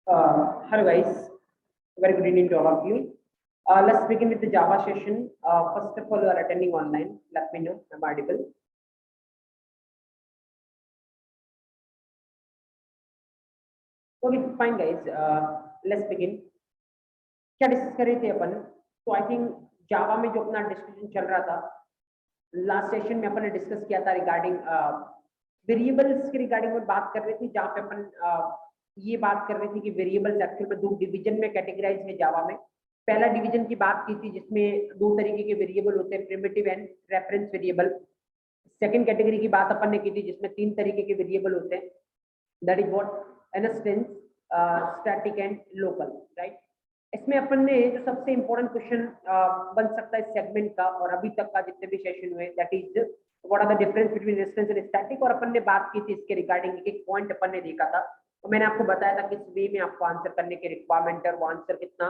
Hello guys, very good evening to all of you. Let's begin with the Java session. First of all, you are attending online. Let me know. I'm audible. Okay, fine guys. Let's begin. क्या discuss कर रहे थे अपन? तो I think जावा में जो अपना discussion चल रहा था, लास्ट सेशन में अपन ने डिस्कस किया था रिगार्डिंग वेरिएबल्स के रिगार्डिंग में बात कर रहे थे, जहाँ पे अपन ये बात कर रहे थे कि वेरिएबल्स एक्चुअल में दो डिवीजन में कैटेगराइज है जावा में। पहला डिवीजन की बात की थी जिसमें दो तरीके के वेरिएबल होते हैं, primitive and reference variable. Second category की बात अपन ने की थी जिसमें तीन तरीके के वेरिएबल होते हैं, that is what instance, static and local, right. इसमें अपन ने जो सबसे इंपॉर्टेंट क्वेश्चन बन सकता है सेगमेंट का और अभी तक का जितने भी सेशन हुए, that is what are the difference between instance and static. और अपन ने बात की थी इसके रिगार्डिंग, एक पॉइंट अपन ने देखा था तो मैंने आपको बताया था किस वे में आपको आंसर करने के रिक्वायरमेंट है और वो आंसर कितना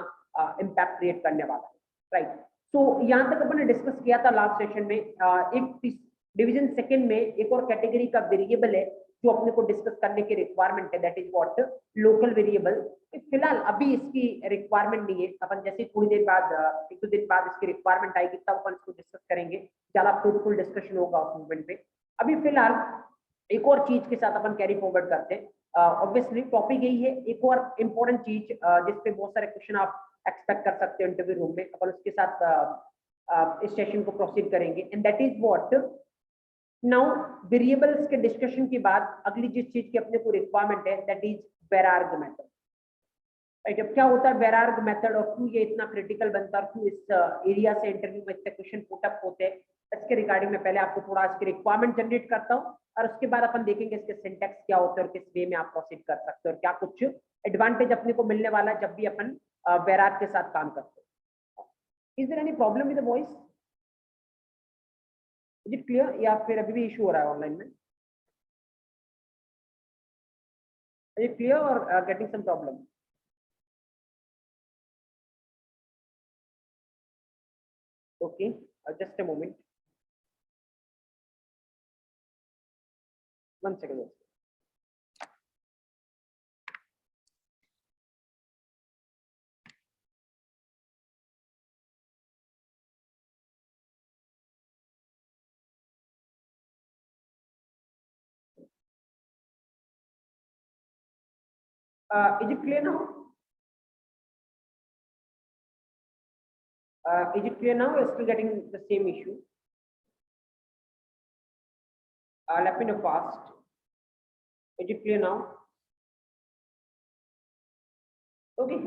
इम्पैक्ट क्रिएट करने वाला है, राइट। तो यहाँ तक अपन ने डिस्कस किया था लास्ट सेशन में। एक डिवीजन सेकंड में एक और कैटेगरी का वेरिएबल है जो अपने को डिस्कस करने की रिक्वायरमेंट है, that is what local variable. फिलहाल अभी इसकी रिक्वायरमेंट नहीं है, अपन जैसे थोड़ी देर बाद एक दो दिन बाद इसकी रिक्वायरमेंट आएगी तब अपन इसको डिस्कस करेंगे, ज्यादा फ्रूटफुल डिस्कशन होगा उस मूवमेंट पे। अभी फिलहाल एक और चीज के साथ अपन कैरी फॉरवर्ड करते हैं। ऑब्वियसली टॉपिक यही है, एक और इम्पोर्टेंट चीज जिसपे बहुत सारे क्वेश्चन आप एक्सपेक्ट कर सकते हो इंटरव्यू रूम में, अपन उसके साथ इस सेशन को प्रोसीड करेंगे, and that is what now variables के डिस्कशन के बाद अगली जिस चीज की अपने को रिक्वायरमेंट है दैट इज वेरार्ग मेथड, राइट। अब क्या होता है वेरार्ग मेथड और क्यों ये इतना क्रिटिकल बनता है और क्यों इस एरिया से इंटरव्यू में इतने क्वेश्चन पुट अप होते हैं, इसके रिगार्डिंग में पहले आपको थोड़ा इसकी रिक्वायरमेंट जनरेट करता हूँ और उसके बाद अपन देखेंगे इसके सिंटैक्स क्या होते हैं और किस वे में आप प्रोसीड कर सकते हो और क्या कुछ एडवांटेज अपने को मिलने वाला है जब भी अपन वेरार्ग के साथ काम करते हैं। Is there any problem with the voice? Is it clear या फिर अभी भी इशू हो रहा है ऑनलाइन में? इज इट क्लियर और getting some problem? Okay, just a moment. One second. Is it clear now? Is it clear now? Or still getting the same issue? Let me know fast. Is it clear now? Okay,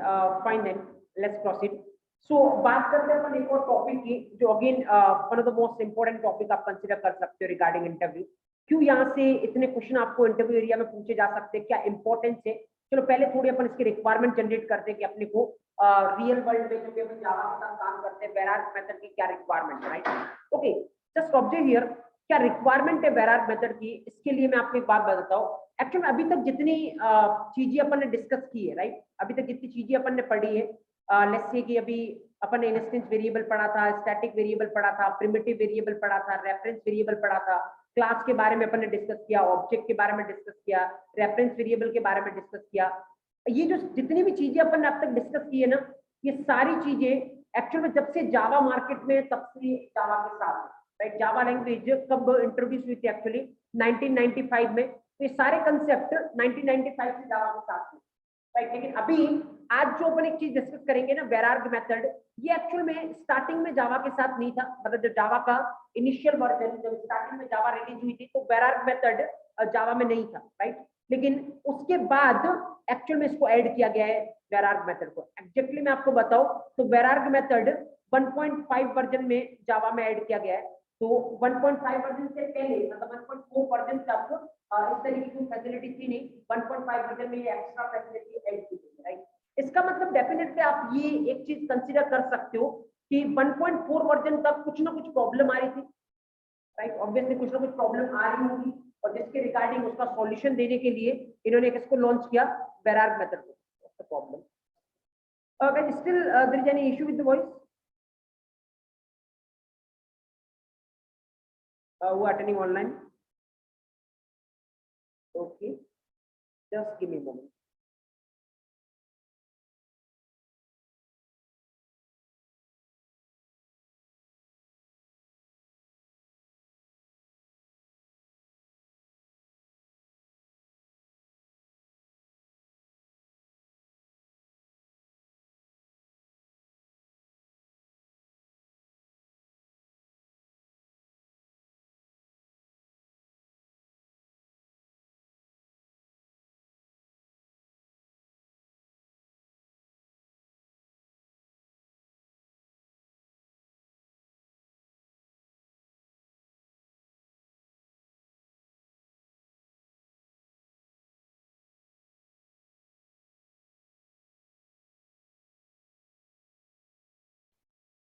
fine then. Let's proceed. So बात करते हैं अपन एक और topic की जो again one of the most important topic आप consider कर सकते हो रिगार्डिंग इंटरव्यू। क्यों यहाँ से इतने क्वेश्चन आपको इंटरव्यू एरिया में पूछे जा सकते हैं, क्या इंपॉर्टेंस है? चलो पहले थोड़ी अपन इसकी रिक्वायरमेंट जनरेट करते हैं कि अपने को रियल वर्ल्ड में जो भी अपन जावा के साथ काम करते हैं वेरार्ग मेथड की क्या रिक्वायरमेंट है, right. Okay, just observe here क्या रिक्वायरमेंट है वेरार्ग मेथड की। इसके लिए मैं आपको एक बात बताता हूँ। एक्चुअली अभी तक जितनी चीजें अपन ने डिस्कस की है, राइट, अभी तक जितनी चीजें अपन ने पढ़ी है, लेट्स से कि अभी अपन ने इंस्टेंस वेरिएबल पढ़ा था, स्टैटिक वेरिएबल पढ़ा था, प्रिमिटिव वेरिएबल पढ़ा था, रेफरेंस वेरिएबल पढ़ा था, क्लास के बारे में अपन ने डिस्कस किया, ऑब्जेक्ट के बारे में डिस्कस किया, रेफरेंस वेरिएबल के बारे में डिस्कस किया। ये जो जितनी भी चीजें अपन ने अब तक डिस्कस की है ना, ये सारी चीजें एक्चुअल में जब से जावा मार्केट में तब से जावा के साथ, राइट, जावा लैंग्वेज कब इंट्रोड्यूस हुई थी एक्चुअली 1995 में, तो ये सारे कंसेप्ट 1995 से जावा के साथ, राइट। लेकिन अभी आज जो अपन एक चीज डिस्कस करेंगे ना वेरार्ग मेथड, ये एक्चुअल में स्टार्टिंग में जावा के साथ नहीं था, मतलब जब जावा का इनिशियल वर्जन जब स्टार्टिंग में जावा रिलीज हुई थी तो वेरार्ग मेथड जावा में नहीं था, राइट। लेकिन उसके बाद एक्चुअल में इसको ऐड किया गया है वेरार्ग मेथड को। एग्जैक्टली मैं आपको बताऊं तो वेरार्ग मेथड 1.5 वर्जन में जावा में ऐड किया गया है। तो 1.5 वर्जन से पहले मतलब 1.4 वर्जन तक इस तरीके की फैसिलिटी थी नहीं, 1.5 वर्जन में ये एक्स्ट्रा फैसिलिटी ऐड की गई, राइट। इसका मतलब डेफिनेटली आप ये एक चीज कंसीडर कर सकते हो कि 1.4 वर्जन तक कुछ ना कुछ प्रॉब्लम आ रही थी, राइट। ऑब्वियसली कुछ ना कुछ प्रॉब्लम आ रही होगी और जिसके रिगार्डिंग उसका सॉल्यूशन देने के लिए इन्होंने किसको लॉन्च किया, वेरार्ग मेथड को। Problem guys, still there is any issue with the voice? Who are attending online? Okay, just give me a moment.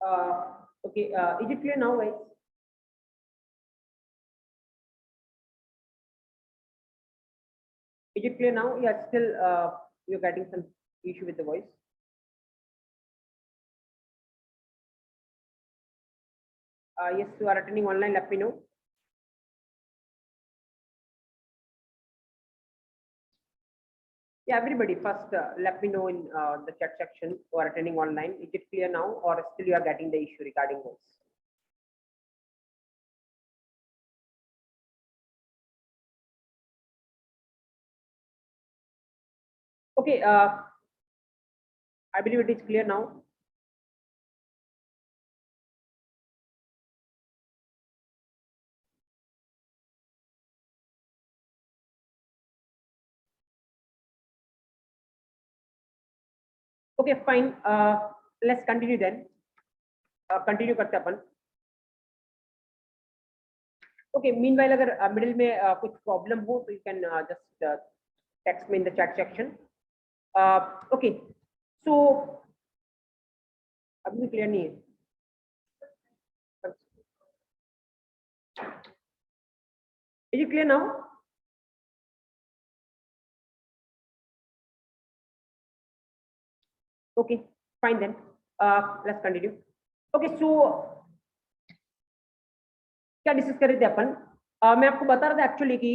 Okay, is it clear now, guys? Is it clear now? Yeah, still you're getting some issue with the voice. Yes, you are attending online, let me know. Yeah, everybody, first let me know in the chat section who are attending online. Is it clear now, or still you are getting the issue regarding voice? Okay, I believe it is clear now. Okay, fine. Let's continue then. Continue करते हैं अपन. Okay, meanwhile अगर middle में कुछ problem हो तो you can just text me in the chat section. Okay, so अभी भी clear नहीं है. Is it clear now? Okay, fine then. Let's continue. Okay, so क्या डिस्कस कर रहे थे अपन? मैं आपको बता रहा था एक्चुअली कि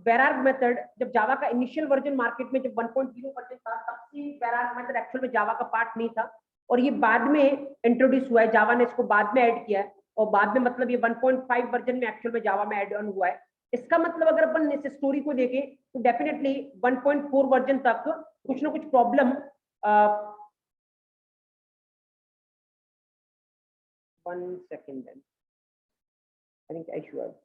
वेरार्ग मेथड जब जावा का इनिशियल वर्जन मार्केट में जब 1.0% था, तब से वेरार्ग मेथड एक्चुअल में जावा का पार्ट नहीं था और ये बाद में इंट्रोड्यूस हुआ है. जावा ने इसको बाद में ऐड किया है और बाद में मतलब ये 1.5 वर्जन में एक्चुअल में जावा में ऐड ऑन हुआ है. इसका मतलब अगर अपन इस स्टोरी को देखें तो डेफिनेटली 1.4 वर्जन तक कुछ ना कुछ problem. 1 second then. I think I should.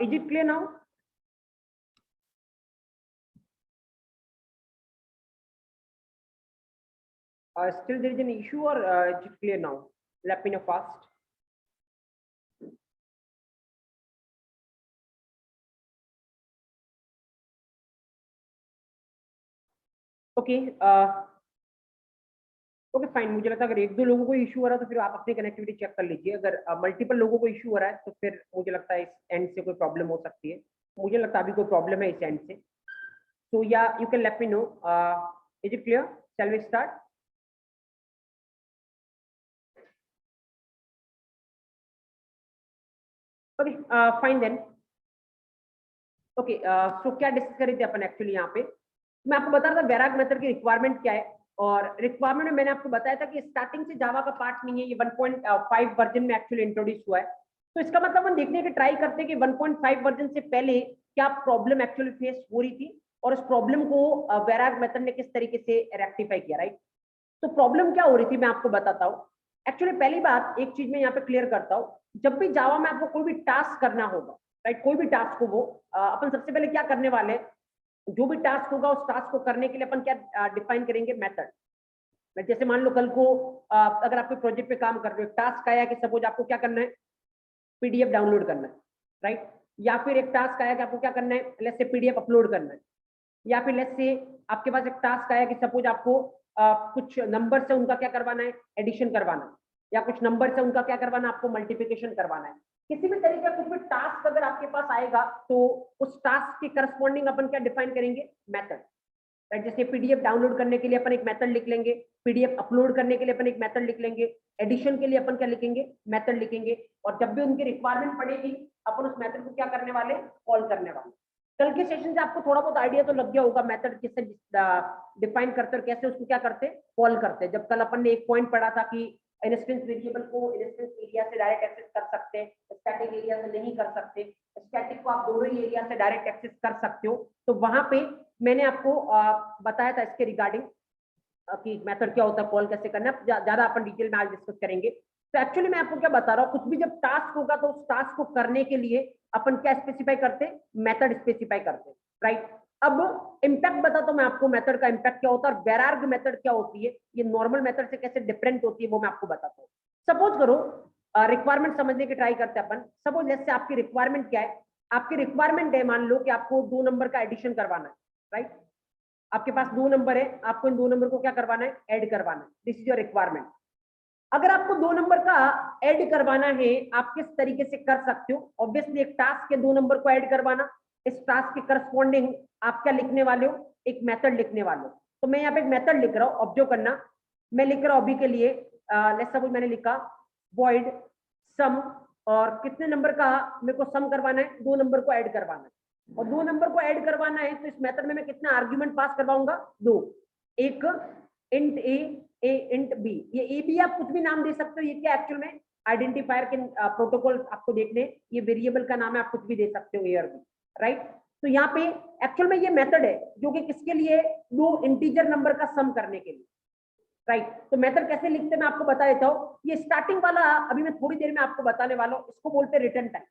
Is it clear now? Still there is an issue or is it clear now? Let me know fast. Okay okay fine. मुझे लगता है अगर एक दो लोगों को इशू हो रहा है तो फिर आप अपनी कनेक्टिविटी चेक कर लीजिए. अगर मल्टीपल लोगों को इशू हो रहा है तो फिर मुझे लगता है इस एंड से कोई प्रॉब्लम हो सकती है. मुझे लगता है अभी कोई प्रॉब्लम है इस एंड से. सो या you can let me know. Is it clear? Shall we start? Okay fine then. Okay so क्या डिस्कस कर रहे थे अपन एक्चुअली यहाँ पे? मैं आपको बता रहा था वेराग मेथड की रिक्वायरमेंट क्या है. और रिक्वायरमेंट में मैंने आपको बताया था कि स्टार्टिंग से जावा का पार्ट नहीं है, ये 1.5 वर्जन में एक्चुअली इंट्रोड्यूस हुआ है. तो इसका मतलब हम देखने की ट्राई करते हैं कि 1.5 वर्जन से पहले क्या प्रॉब्लम एक्चुअली फेस हो रही थी और उस प्रॉब्लम को वेराग मेथड ने किस तरीके से रेक्टिफाई किया. राइट, तो प्रॉब्लम क्या हो रही थी मैं आपको बताता हूँ. एक्चुअली पहली बात एक चीज मैं यहाँ पे क्लियर करता हूँ. जब भी जावा में आपको कोई भी टास्क करना होगा, राइट, कोई भी टास्क हो वो अपन सबसे पहले क्या करने वाले, जो भी टास्क होगा उस टास्क को करने के लिए अपन क्या डिफाइन करेंगे, मेथड. जैसे मान लो कल को अगर आप कोई प्रोजेक्ट पे काम कर रहे हो, टास्क आया कि सपोज आपको क्या करना है, पीडीएफ डाउनलोड करना है. राइट, या फिर एक टास्क आया कि आपको क्या करना है, लेट्स से पीडीएफ अपलोड करना है. या फिर लेट्स से आपके पास एक टास्क आया कि सपोज आपको कुछ नंबर से उनका क्या करवाना है, एडिशन करवाना है. या कुछ नंबर से उनका क्या करवाना है, आपको मल्टीप्लिकेशन करवाना है. किसी भी तरीके का कुछ भी टास्क अगर आपके पास आएगा तो उस टास्क के करस्पॉन्डिंग अपन क्या डिफाइन करेंगे, मेथड. राइट, जैसे पीडीएफ डाउनलोड करने के लिए अपन एक मेथड लिख लेंगे, पीडीएफ अपलोड करने के लिए अपन एक मेथड लिख लेंगे, एडिशन के लिए अपन क्या लिखेंगे, मेथड लिखेंगे. और जब भी उनकी रिक्वायरमेंट पड़ेगी अपन उस मेथड को क्या करने वाले, कॉल करने वाले. कल के सेशन से आपको थोड़ा बहुत आइडिया तो लग गया होगा मेथड किससे डिफाइन करते और कैसे उसको क्या करते, कॉल करते। जब कल अपन ने एक पॉइंट पढ़ा था कि इंस्टेंस वेरिएबल को इंस्टेंस एरिया से डायरेक्ट एक्सेस कर सकते हैं, स्टैटिक एरिया से नहीं कर सकते। स्टैटिक को आप दोनों ही एरिया से डायरेक्ट एक्सेस कर सकते हो। तो वहां पे मैंने आपको बताया था इसके रिगार्डिंग कि मेथड क्या होता है, कॉल कैसे करना है। ज्यादा अपन डिटेल में आज डिस्कस करेंगे। तो एक्चुअली मैं आपको क्या बता रहा हूँ, कुछ भी जब टास्क होगा तो उस टास्क को करने के लिए अपन क्या स्पेसिफाई करते हैं, मेथड स्पेसिफाई करते हैं, राइट। अब इम्पैक्ट बताता हूं मैं आपको, मेथड का इम्पैक्ट क्या होता है और वेरार्ग मेथड क्या होती है, ये नॉर्मल मेथड से कैसे डिफरेंट होती है वो मैं आपको बताता हूँ। सपोज करो रिक्वायरमेंट समझने की ट्राई करते हैं अपन। सपोज जैसे आपकी रिक्वायरमेंट क्या है, आपकी रिक्वायरमेंट है, मान लो कि आपको 2 नंबर का एडिशन करवाना है, राइट। आपके पास 2 नंबर है, आपको इन 2 नंबर को क्या करवाना है, ऐड करवाना है। This is your requirement. अगर आपको 2 नंबर का ऐड करवाना है, आप किस तरीके से कर सकते हो। ऑब्वियसली एक टास्क के 2 नंबर को ऐड करवाना, इस टास्क के करस्पॉन्डिंग आप क्या लिखने वाले हो, एक मेथड लिखने वाले हो। तो मैं यहाँ पे एक मेथड लिख रहा हूँ, ऑब्जर्व करना। मैं लिख रहा हूँ अभी के लिए, लेट्स सपोज मैंने लिखा वॉइड सम, और कितने नंबर का मेरे को सम करवाना है, 2 नंबर को ऐड करवाना है। और 2 नंबर को ऐड करवाना है तो इस मेथड में मैं कितना आर्ग्यूमेंट पास करवाऊंगा, 2। एक इंट ए इंट बी। ये ए बी आप कुछ भी नाम दे सकते हो। ये क्या एक्चुअल में आइडेंटिफायर के प्रोटोकॉल आपको देखने, ये वेरिएबल का नाम है, आप कुछ भी दे सकते हो ए और बी, राइट। तो यहाँ पे एक्चुअल में ये मेथड है जो कि किसके लिए, 2 इंटीजर नंबर का सम करने के लिए, राइट। तो मेथड कैसे लिखते हैं मैं आपको बता देता हूँ। ये स्टार्टिंग वाला अभी मैं थोड़ी देर में आपको बताने वाला हूँ, इसको बोलते हैं रिटर्न टाइप,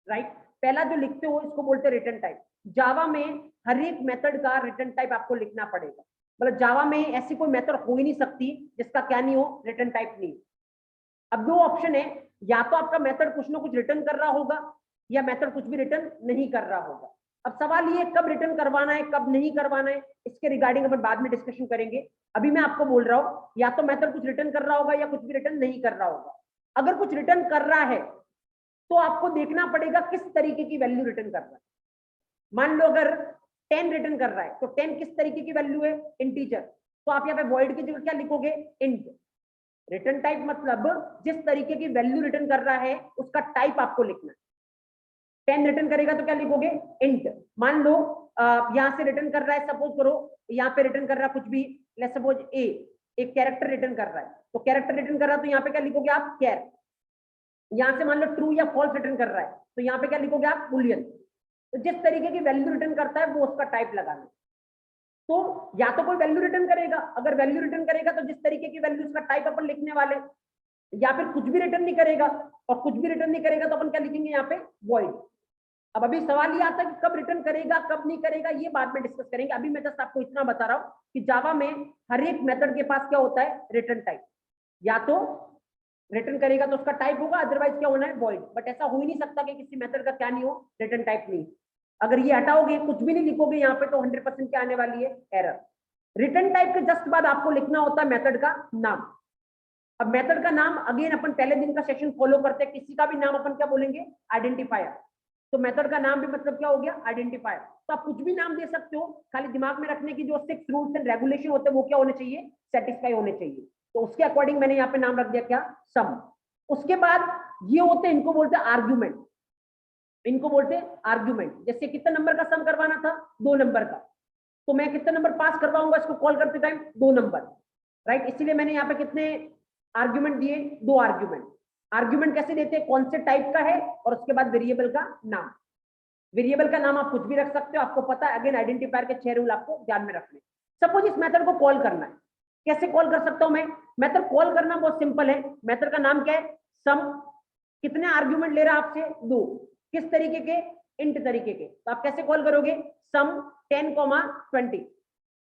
राइट। पहला जो लिखते हो इसको बोलते हैं रिटर्न टाइप। जावा में हर एक मेथड का रिटर्न टाइप आपको लिखना पड़ेगा। मतलब जावा में ऐसी कोई मेथड हो ही नहीं सकती जिसका क्या नहीं हो, रिटर्न टाइप नहीं। अब 2 ऑप्शन है, या तो आपका मेथड कुछ ना कुछ रिटर्न कर रहा होगा या मेथड कुछ भी रिटर्न नहीं कर रहा होगा। अब सवाल ये कब रिटर्न करवाना है कब नहीं करवाना है, इसके रिगार्डिंग अपन बाद में डिस्कशन करेंगे। अभी मैं आपको बोल रहा हूं या तो मेथड कुछ रिटर्न कर रहा होगा या कुछ भी रिटर्न नहीं कर रहा होगा। अगर कुछ रिटर्न कर रहा है तो आपको देखना पड़ेगा किस तरीके की वैल्यू रिटर्न कर रहा है। मान लो अगर 10 रिटर्न कर रहा है तो 10 किस तरीके की वैल्यू है, इंटीजर। तो आप यहाँ पे वॉइड की जगह क्या लिखोगे, इंट। रिटर्न टाइप मतलब जिस तरीके की वैल्यू रिटर्न कर रहा है उसका टाइप आपको लिखना है। 10 रिटर्न करेगा तो क्या लिखोगे, इंट। मान लो यहां से रिटर्न कर रहा है, सपोज करो यहाँ पे रिटर्न कर रहा है कुछ भी, लेट्स सपोज ए, एक कैरेक्टर रिटर्न कर रहा है। तो कैरेक्टर रिटर्न कर रहा है तो यहाँ पे क्या लिखोगे आप, कैर। यहां से मान लो ट्रू या फॉल्स रिटर्न कर रहा है तो यहाँ पे क्या लिखोगे आप, बुलियन। तो जिस तरीके की वैल्यू रिटर्न करता है वो उसका टाइप लगाना। तो या तो कोई वैल्यू रिटर्न करेगा, अगर वैल्यू रिटर्न करेगा तो जिस तरीके की वैल्यू उसका टाइप अपन लिखने वाले, या फिर कुछ भी रिटर्न नहीं करेगा। और कुछ भी रिटर्न नहीं करेगा तो अपन क्या लिखेंगे यहाँ पे, वॉइड। अब अभी सवाल ये आता है कि कब रिटर्न करेगा कब नहीं करेगा, ये बाद में डिस्कस करेंगे। अभी मैं जस्ट आपको इतना बता रहा हूँ कि जावा में हर एक मेथड के पास क्या होता है, रिटर्न टाइप। या तो रिटर्न करेगा तो उसका टाइप होगा, अदरवाइज क्या होना है, वॉइड। बट ऐसा हो ही नहीं सकता कि किसी मेथड का क्या नहीं हो, रिटर्न टाइप नहीं। अगर ये हटाओगे, कुछ भी नहीं लिखोगे यहाँ पे, तो 100% क्या आने वाली है, एरर। रिटर्न टाइप के जस्ट बाद आपको लिखना होता है मेथड का नाम। अब मेथड का नाम अगेन अपन पहले दिन का सेशन फॉलो करते हैं, किसी का भी नाम अपन क्या बोलेंगे, आइडेंटिफायर। तो मेथड का नाम भी मतलब क्या हो गया, आइडेंटिफायर। तो आप कुछ भी नाम दे सकते हो, खाली दिमाग में रखने की जो 6 रूल्स एंड रेगुलेशन होते हैं वो क्या होने चाहिए, सेटिस्फाई होने चाहिए। तो उसके अकॉर्डिंग मैंने यहाँ पे नाम रख दिया क्या, सम। उसके बाद ये होते हैं, इनको बोलते हैं आर्ग्यूमेंट। इनको बोलते हैं आर्ग्यूमेंट। जैसे कितने नंबर का सम करवाना था, 2 नंबर का, तो मैं कितने नंबर पास करवाऊंगा इसको कॉल करते टाइम, 2 नंबर, राइट। इसीलिए मैंने यहाँ पे कितने आर्ग्यूमेंट दिए, 2 आर्ग्यूमेंट। आर्ग्यूमेंट कैसे देते हैं, कौन से टाइप का है, और उसके बाद वेरिएबल का नाम। वेरिएबल का नाम आप कुछ भी रख सकते हो, आपको पता है। अगेन आइडेंटिफायर के 6 रूल आपको ध्यान में रखने। सपोज इस मेथड को कॉल करना है, कैसे कॉल कर सकता हूं मैं, मेथड कॉल करना बहुत सिंपल है। मेथड का नाम क्या है, सम। कितने आर्ग्यूमेंट ले रहा है आपसे, 2। किस तरीके के, इंट तरीके के। तो आप कैसे कॉल करोगे, सम 10,20।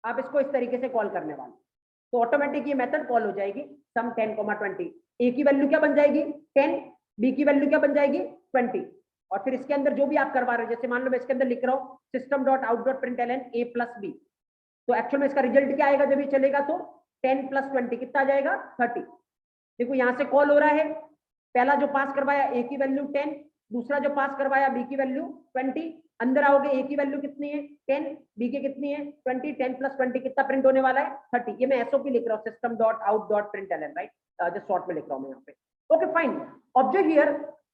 आप इसको इस तरीके से कॉल करने वाले, तो ऑटोमेटिक ये मेथड कॉल हो जाएगी, सम 10,20। ए की वैल्यू क्या बन जाएगी, 10, बी की वैल्यू क्या बन जाएगी, 20। और फिर इसके अंदर जो भी आप करवा रहे हो, जैसे मान लो मैं इसके अंदर लिख रहा हूँ system dot out dot println A plus B, तो एक्चुअल में इसका रिजल्ट क्या आएगा जब ये चलेगा, तो 10 + 20 कितना आ जाएगा, 30। देखो यहाँ से कॉल हो रहा है, पहला जो पास करवाया ए की वैल्यू 10, दूसरा जो पास करवाया बी की वैल्यू 20। अंदर आओगे, ए की वैल्यू कितनी है, 10, बी की कितनी है, 20। 10 + 20 कितना प्रिंट होने वाला है, 30। ये मैं एसओपी लिख रहा हूँ, system dot out dot println, right, just short में लिख रहा हूँ मैं यहाँ पे। Okay fine. ऑब्जेक्ट हियर,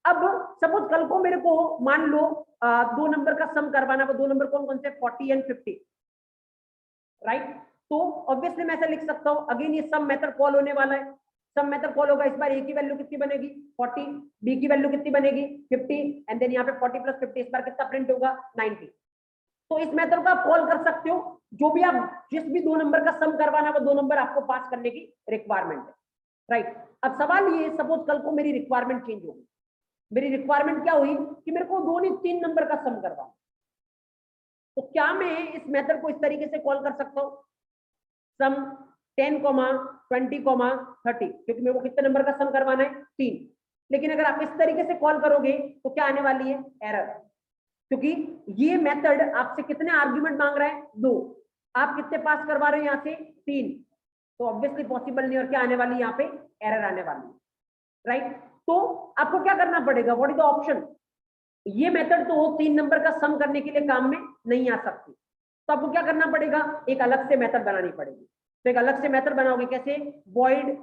अब सपोज कल को मेरे को मान लो दो नंबर का सम करवाना, वो दो नंबर कौन कौन से 40 एंड 50, राइट। तो ऑब्वियसली मैं ऐसा लिख सकता हूं, अगेन ये सम मेथड कॉल होने वाला है। सम मेथड कॉल होगा, इस बार ए की वैल्यू कितनी बनेगी 40, बी की वैल्यू कितनी बनेगी 50, एंड देन यहाँ पे 40 प्लस 50, इस बार कितना प्रिंट होगा 90। तो इस मेथड को आप कॉल कर सकते हो, जो भी आप जिस भी दो नंबर का सम करवाना वो दो नंबर आपको पास करने की रिक्वायरमेंट है, राइट। अब सवाल ये, सपोज कल को मेरी रिक्वायरमेंट चेंज होगी, मेरी रिक्वायरमेंट क्या हुई कि मेरे को दो नहीं तीन नंबर का सम करवाना, तो क्या मैं इस मेथड को इस तरीके से कॉल कर सकता हूँ, सम 10, 20, 30, क्योंकि मेरे को कितने नंबर का सम करवाना है 3। लेकिन अगर आप इस तरीके से कॉल करोगे तो क्या आने वाली है एरर, क्योंकि ये मेथड आपसे कितने आर्ग्यूमेंट मांग रहा है 2, आप कितने पास करवा रहे हो यहाँ से 3, तो ऑब्वियसली पॉसिबल नहीं, और क्या आने वाली यहाँ पे एरर आने वाली है, राइट। तो आपको क्या करना पड़ेगा, व्हाट इज द ऑप्शन, ये मेथड तो तीन नंबर का सम करने के लिए काम में नहीं आ सकती, तो आपको क्या करना पड़ेगा, एक अलग से मेथड बनानी पड़ेगी। तो एक अलग से मेथड बनाओगे कैसे, वॉइड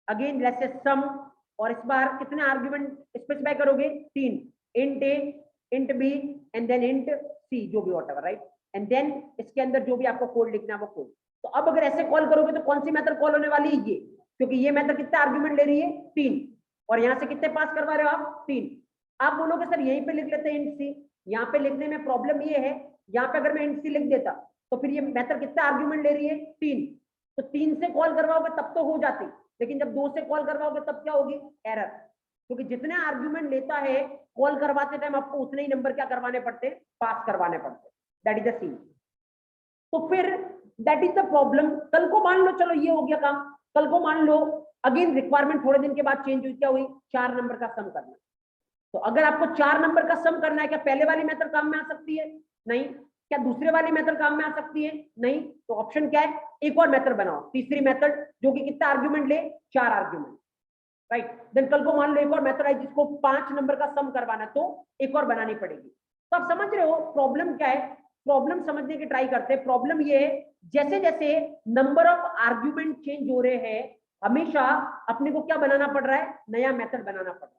अगेन लेट्स से सम, और इस बार कितने आर्गुमेंट स्पेसिफाई करोगे 3, int A, int B, and then int C, जो भी व्हाटएवर, राइट। एंड देन इसके अंदर जो भी आपको कोड लिखना है वो कोड। तो अब अगर ऐसे कॉल करोगे तो कौन सी मेथड कॉल होने वाली है, ये, क्योंकि ये मेथड कितने आर्गुमेंट ले रही है 3, और यहाँ से कितने पास करवा रहे हो आप 3। आप बोलोगे सर यहीं पे लिख लेते हैं इंट सी, यहाँ पे लिखने में प्रॉब्लम ये है, यहाँ पे अगर मैं इंट सी लिख देता तो फिर ये मेथड कितना आर्गुमेंट ले रही है 3, तो 3 से कॉल करवाओगे तब तो हो जाती, लेकिन जब 2 से कॉल करवाओगे तब क्या होगी एरर, क्योंकि जितने आर्गुमेंट लेता है कॉल करवाते टाइम आपको उतने ही नंबर क्या करवाने पड़ते हैं, पास करवाने पड़ते हैं, दैट इज द सीन। तो फिर दैट इज द प्रॉब्लम। कल को मान लो, चलो ये हो गया काम, कल को मान लो अगेन रिक्वायरमेंट थोड़े दिन के बाद चेंज हुई, क्या हुई 4 नंबर का सम करना। तो अगर आपको 4 नंबर का सम करना है, क्या पहले वाली मेथड काम में आ सकती है, नहीं। क्या दूसरे वाली मेथड काम में आ सकती है, नहीं। तो ऑप्शन क्या है, एक और मेथड बनाओ, तीसरी मेथड जो कि कितना आर्ग्यूमेंट ले 4 आर्ग्यूमेंट, राइट। देन कल को मान लो एक और मेथड है जिसको 5 नंबर का सम करवाना है, तो एक और बनानी पड़ेगी। तो आप समझ रहे हो प्रॉब्लम क्या है, प्रॉब्लम समझने की ट्राई करते हैं। प्रॉब्लम ये है, जैसे जैसे नंबर ऑफ आर्ग्यूमेंट चेंज हो रहे हैं, हमेशा अपने को क्या बनाना पड़ रहा है, नया मेथड बनाना पड़ रहा है।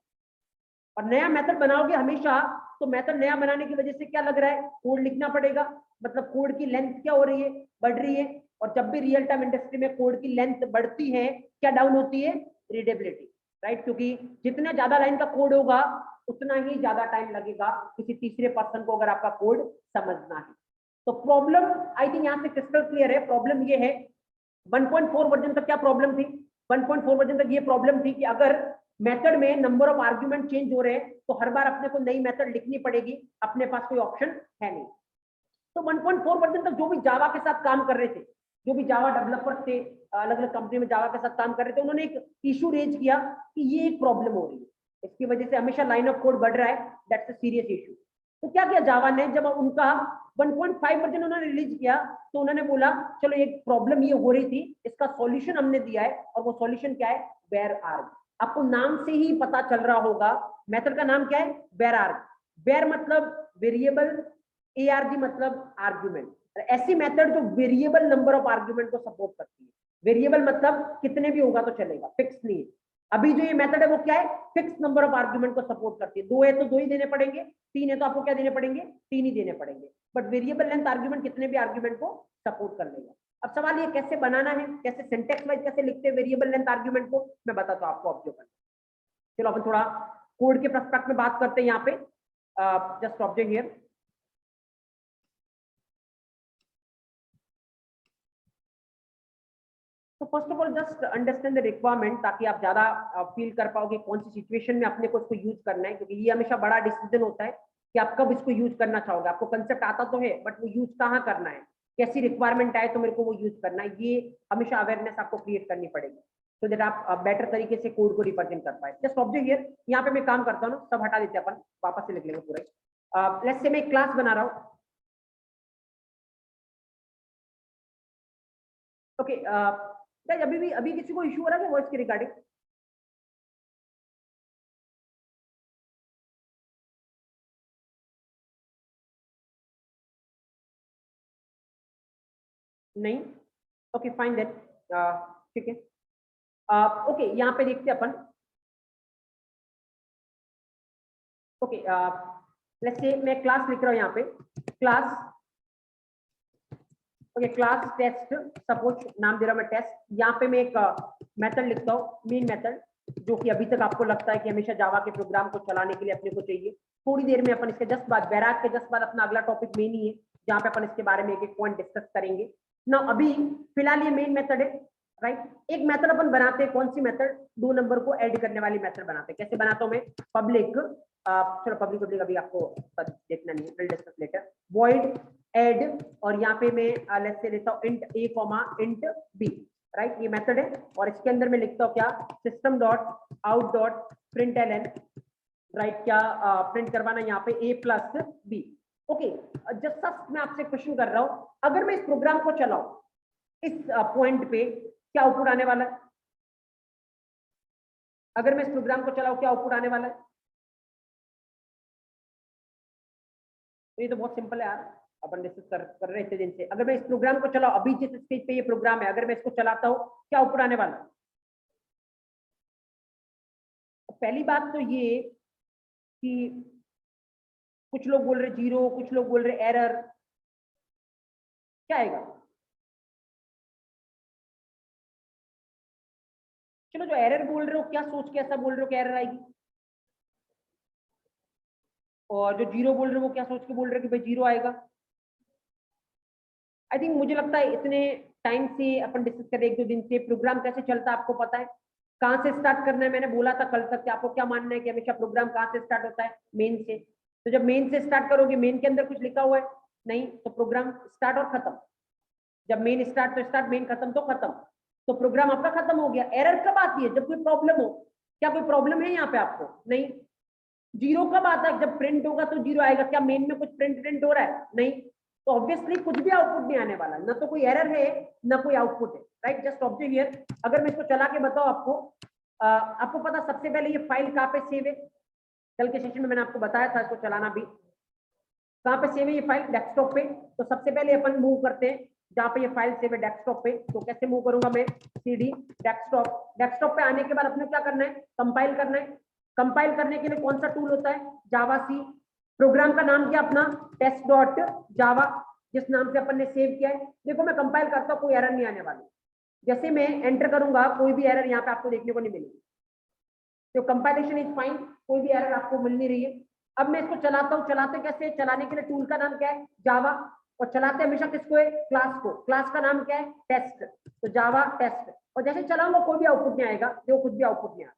और नया मेथड बनाओगे हमेशा, तो मेथड नया बनाने की वजह से क्या लग रहा है, कोड लिखना पड़ेगा, मतलब कोड की लेंथ क्या हो रही है, बढ़ रही है। और जब भी रियल टाइम इंडस्ट्री में कोड की लेंथ बढ़ती है, क्या डाउन होती है, रीडेबिलिटी, राइट। क्योंकि जितना ज्यादा लाइन का कोड होगा उतना ही ज्यादा टाइम लगेगा किसी तीसरे पर्सन को अगर आपका कोड समझना है। तो प्रॉब्लम आई थिंक यहाँ से क्रिस्टल क्लियर है। प्रॉब्लम ये है 1.4 वर्जन तक क्या प्रॉब्लम थी, 1.4 वर्जन तक ये प्रॉब्लम थी कि अगर मेथड में नंबर ऑफ आर्ग्यूमेंट चेंज हो रहे हैं तो हर बार अपने को नई मेथड लिखनी पड़ेगी, अपने पास कोई ऑप्शन है नहीं। तो 1.4 वर्जन तक जो भी जावा के साथ काम कर रहे थे, जो भी जावा डेवलपर्स थे, अलग अलग कंपनी में जावा के साथ काम कर रहे थे, उन्होंने एक इशू रेज किया कि ये एक प्रॉब्लम हो रही है, इसकी वजह से हमेशा लाइन ऑफ कोड बढ़ रहा है, दैट्स अ सीरियस इशू। तो क्या किया जावा ने, जब उनका 1.5 वर्जन उन्होंने रिलीज किया तो उन्होंने बोला चलो एक प्रॉब्लम ये हो रही थी, इसका सॉल्यूशन हमने दिया है, और वो सॉल्यूशन क्या है, वेर आर्ग। आपको नाम से ही पता चल रहा होगा, मेथड का नाम क्या है, वेर आर्ग। वेर मतलब वेरिएबल, ARG मतलब आर्ग्यूमेंट। ऐसी मेथड जो वेरिएबल नंबर ऑफ आर्ग्यूमेंट को सपोर्ट करती है। वेरिएबल मतलब कितने भी होगा तो चलेगा, फिक्स नहीं है। अभी जो ये मेथड है वो क्या है, फिक्स नंबर ऑफ आर्ग्यूमेंट को सपोर्ट करती है। 2 है तो 2 ही देने पड़ेंगे, 3 है तो आपको क्या देने पड़ेंगे, 3 ही देने पड़ेंगे। बट वेरिएबल लेंथ आर्ग्यूमेंट कितने भी आर्ग्यूमेंट को सपोर्ट कर लेगा। अब सवाल ये कैसे बनाना है, कैसे सिंटेक्स वाइज कैसे लिखते हैं वेरिएबल लेंथ आर्ग्यूमेंट को, मैं बताता हूँ आपको ऑब्जर्व करना। चलो अपन थोड़ा कोड के पर्सपेक्टिव में बात करते हैं यहाँ पे, जस्ट ऑब्जर्व हियर। तो first of all just understand the requirement, ताकि आप ज्यादा फील कर पाओगे कौन सी सिचुएशन में अपने को इसको यूज करना है, क्योंकि ये हमेशा बड़ा डिसीजन होता है कि आप कब इसको यूज करना चाहोगे। आपको कंसेप्ट आता तो है बट वो यूज कहाँ करना है, कैसी रिक्वायरमेंट आए तो मेरे को वो यूज करना है, ये हमेशा अवेयरनेस आपको क्रिएट करनी पड़ेगी, तो दैट आप बेटर तरीके से कोड को रिप्रेजेंट कर पाए। जस्ट ऑब्जर्व हियर, यहाँ पे मैं काम करता हूँ ना, सब हटा देते हैं अपन, वापस से लिख लेंगे पूरा। लेट्स से मैं क्लास बना रहा हूँ, ओके। अभी किसी को इशू हो रहा है वॉइस के रिगार्डिंग? नहीं, ओके फाइन देन, ठीक है। ओके यहाँ पे देखते हैं अपन, ओके, लेट्स से मैं क्लास लिख रहा हूँ यहाँ पे, class, okay, class test, suppose नाम दे रहा हूँ मैं टेस्ट। यहाँ पे मैं एक मेथड लिखता हूँ, मेन मेथड, जो कि अभी तक आपको लगता है कि हमेशा जावा के प्रोग्राम को चलाने के लिए अपने को चाहिए। थोड़ी देर में अपन इसके जस्ट बाद, बैराक के जस्ट बाद अपना अगला टॉपिक मेन ही है, जहाँ पे अपन इसके बारे में एक एक पॉइंट डिस्कस करेंगे ना। अभी फिलहाल ये मेन मेथड है, राइट। एक मेथड अपन बनाते हैं, कौन सी मेथड? 2 नंबर को ऐड करने वाली मेथड बनाते हैं। कैसे बनाता हूँ मैं? पब्लिक, चलो पब्लिक अभी आपको देखना नहीं है, will discuss later. Void add, और यहाँ पे मैं लेट्स से लेता हूँ int a comma int b, right. ये मेथड है, और इसके अंदर मैं लिखता हूँ क्या? System dot out dot println, right. क्या प्रिंट करवाना यहाँ पे a plus b। Okay, just मैं आपसे क्वेश्चन कर रहा हूँ, अगर मैं इस प्रोग्राम को चलाऊं, इस पॉइंट पे क्या आउटपुट आने वाला है? अगर मैं इस प्रोग्राम को चलाऊं, क्या आउटपुट आने वाला है? तो ये तो बहुत सिंपल है यार, अपन डिस्कस कर रहे थे दिन से। अगर मैं इस प्रोग्राम को चलाऊं, अभी जिस स्टेज पे ये प्रोग्राम है, अगर मैं इसको चलाता हूं, क्या आउटपुट आने वाला है? पहली बात तो ये कि कुछ लोग बोल रहे जीरो, कुछ लोग बोल रहे एरर, क्या आएगा? चलो, जो एरर बोल रहे हो, क्या सोच के ऐसा बोल रहे हो कि एरर आएगी? और जो जीरो बोल रहे हो, वो क्या सोच के बोल रहे हो कि भाई जीरो आएगा? आई थिंक, मुझे लगता है इतने टाइम से अपन डिस्कस कर रहे हैं, 1-2 दिन से, प्रोग्राम कैसे चलता है आपको पता है, कहाँ से स्टार्ट करना है। मैंने बोला था कल तक कि आपको क्या मानना है कि हमेशा प्रोग्राम कहाँ से स्टार्ट होता है? मेन से। तो जब मेन से स्टार्ट करोगे, मेन के अंदर कुछ लिखा हुआ है नहीं, तो प्रोग्राम स्टार्ट और खत्म। जब मेन स्टार्ट तो स्टार्ट, मेन खत्म तो खत्म, तो प्रोग्राम आपका खत्म हो गया। एरर कब आती है? जब कोई प्रॉब्लम हो। क्या कोई प्रॉब्लम है यहाँ पे आपको? नहीं। जीरो कब आता है? जब प्रिंट होगा तो जीरो आएगा। क्या मेन में कुछ प्रिंट हो रहा है? नहीं। तो ऑब्वियसली कुछ भी आउटपुट नहीं आने वाला, ना तो कोई एरर है ना कोई आउटपुट है, राइट। Just observe here. अगर मैं इसको चला के बताऊं आपको, आपको पता सबसे पहले ये फाइल कहाँ पे सेव है? कल के सेशन में मैंने आपको बताया था इसको चलाना भी। कहाँ पे सेव है ये फाइल? डेस्कटॉप पे। तो सबसे पहले अपन मूव करते हैं जहाँ पे ये फाइल सेव है, डेस्कटॉप पे। तो कैसे मूव करूंगा मैं? CD desktop. डेस्कटॉप पे आने के बाद अपने क्या करना है? कंपाइल करना है। कंपाइल करने के लिए कौन सा टूल होता है? जावा सी। प्रोग्राम का नाम क्या अपना? टेस्ट डॉट जावा, जिस नाम से अपन ने सेव किया है। देखो मैं कंपाइल करता हूँ, कोई एरर नहीं आने वाली। जैसे मैं एंटर करूंगा, कोई भी एरर यहाँ पे आपको देखने को नहीं मिलेगी। तो कंपाइलेशन इज फाइन, कोई भी एरर आपको मिल नहीं रही है। अब मैं इसको चलाता हूँ। चलाते कैसे? चलाने के लिए टूल का नाम क्या है? जावा। और चलाते हमेशा किसको है? क्लास को। क्लास का नाम क्या है? टेस्ट। तो जावा टेस्ट। और जैसे चलाऊंगा कोई भी आउटपुट नहीं आएगा, जो कुछ भी आउटपुट नहीं आएगा,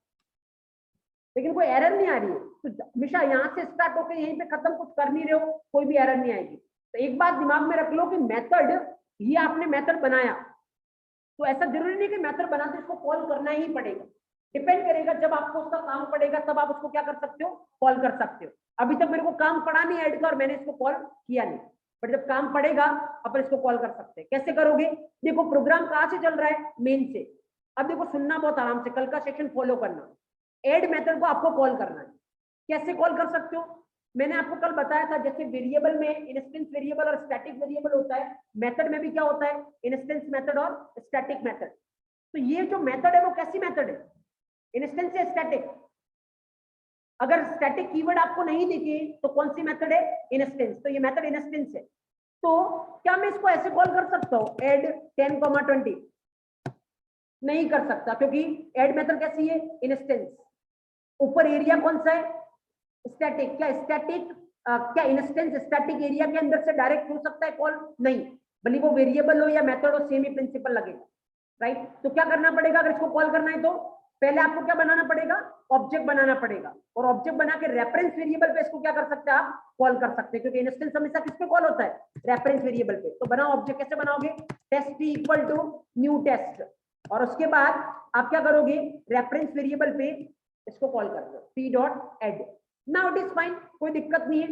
लेकिन कोई एरर नहीं आ रही है। तो हमेशा यहाँ से स्टार्ट होकर यहीं पे खत्म, कुछ कर नहीं रहे हो, कोई भी एरर नहीं आएगी। तो एक बात दिमाग में रख लो कि मेथड, ये आपने मेथड बनाया, तो ऐसा जरूरी नहीं कि मेथड बनाते इसको कॉल करना ही पड़ेगा। डिपेंड करेगा, जब आपको उसका काम पड़ेगा तब आप उसको क्या कर सकते हो? कॉल कर सकते हो। अभी तक मेरे को काम पड़ा नहीं ऐड का, और मैंने इसको कॉल किया नहीं, बट जब काम पड़ेगा अपन इसको कॉल कर सकते हैं। कैसे करोगे? देखो प्रोग्राम कहाँ से चल रहा है? मेन से। अब देखो, सुनना बहुत आराम से, कल का सेक्शन फॉलो करना। ऐड मेथड को आपको कॉल करना है। कैसे कॉल कर सकते हो? मैंने आपको कल बताया था, जैसे वेरिएबल में इंस्टेंस वेरिएबल और स्टैटिक वेरिएबल होता है, मेथड में भी क्या होता है? इंस्टेंस मेथड और स्टैटिक मेथड। तो ये जो मेथड है वो कैसी मेथड है? इंस्टेंस या स्टैटिक? अगर स्टैटिक कीवर्ड आपको नहीं दिखे तो कौन सी मेथड है? इंस्टेंस। तो ये मेथड इंस्टेंस है। तो क्या मैं इसको ऐसे कॉल कर सकता हूँ, एड 10,20? नहीं कर सकता, क्योंकि एड मेथड कैसी है? इंस्टेंस। ऊपर एरिया कौन सा है? स्टैटिक। क्या स्टैटिक, क्या इंस्टेंस स्टैटिक एरिया के अंदर से डायरेक्ट हो सकता है कॉल? नहीं। भले वो वेरिएबल हो या मेथड हो, सेम ही प्रिंसिपल लगेगा, राइट। तो क्या करना पड़ेगा अगर इसको कॉल करना है? तो पहले आपको क्या बनाना पड़ेगा? ऑब्जेक्ट बनाना पड़ेगा। और ऑब्जेक्ट बना के रेफरेंस वेरिएबल पे इसको क्या कर सकते हैं? आप कॉल कर सकते हैं, क्योंकि इंस्टेंस हमेशा किस पे कॉल होता है? रेफरेंस वेरिएबल पे। तो बनाओ ऑब्जेक्ट। कैसे बनाओगे? Test equal to new test, और उसके बाद आप क्या करोगे? रेफरेंस वेरिएबल पे इसको कॉल कर दो, p dot add. Now it is fine, कोई दिक्कत नहीं है।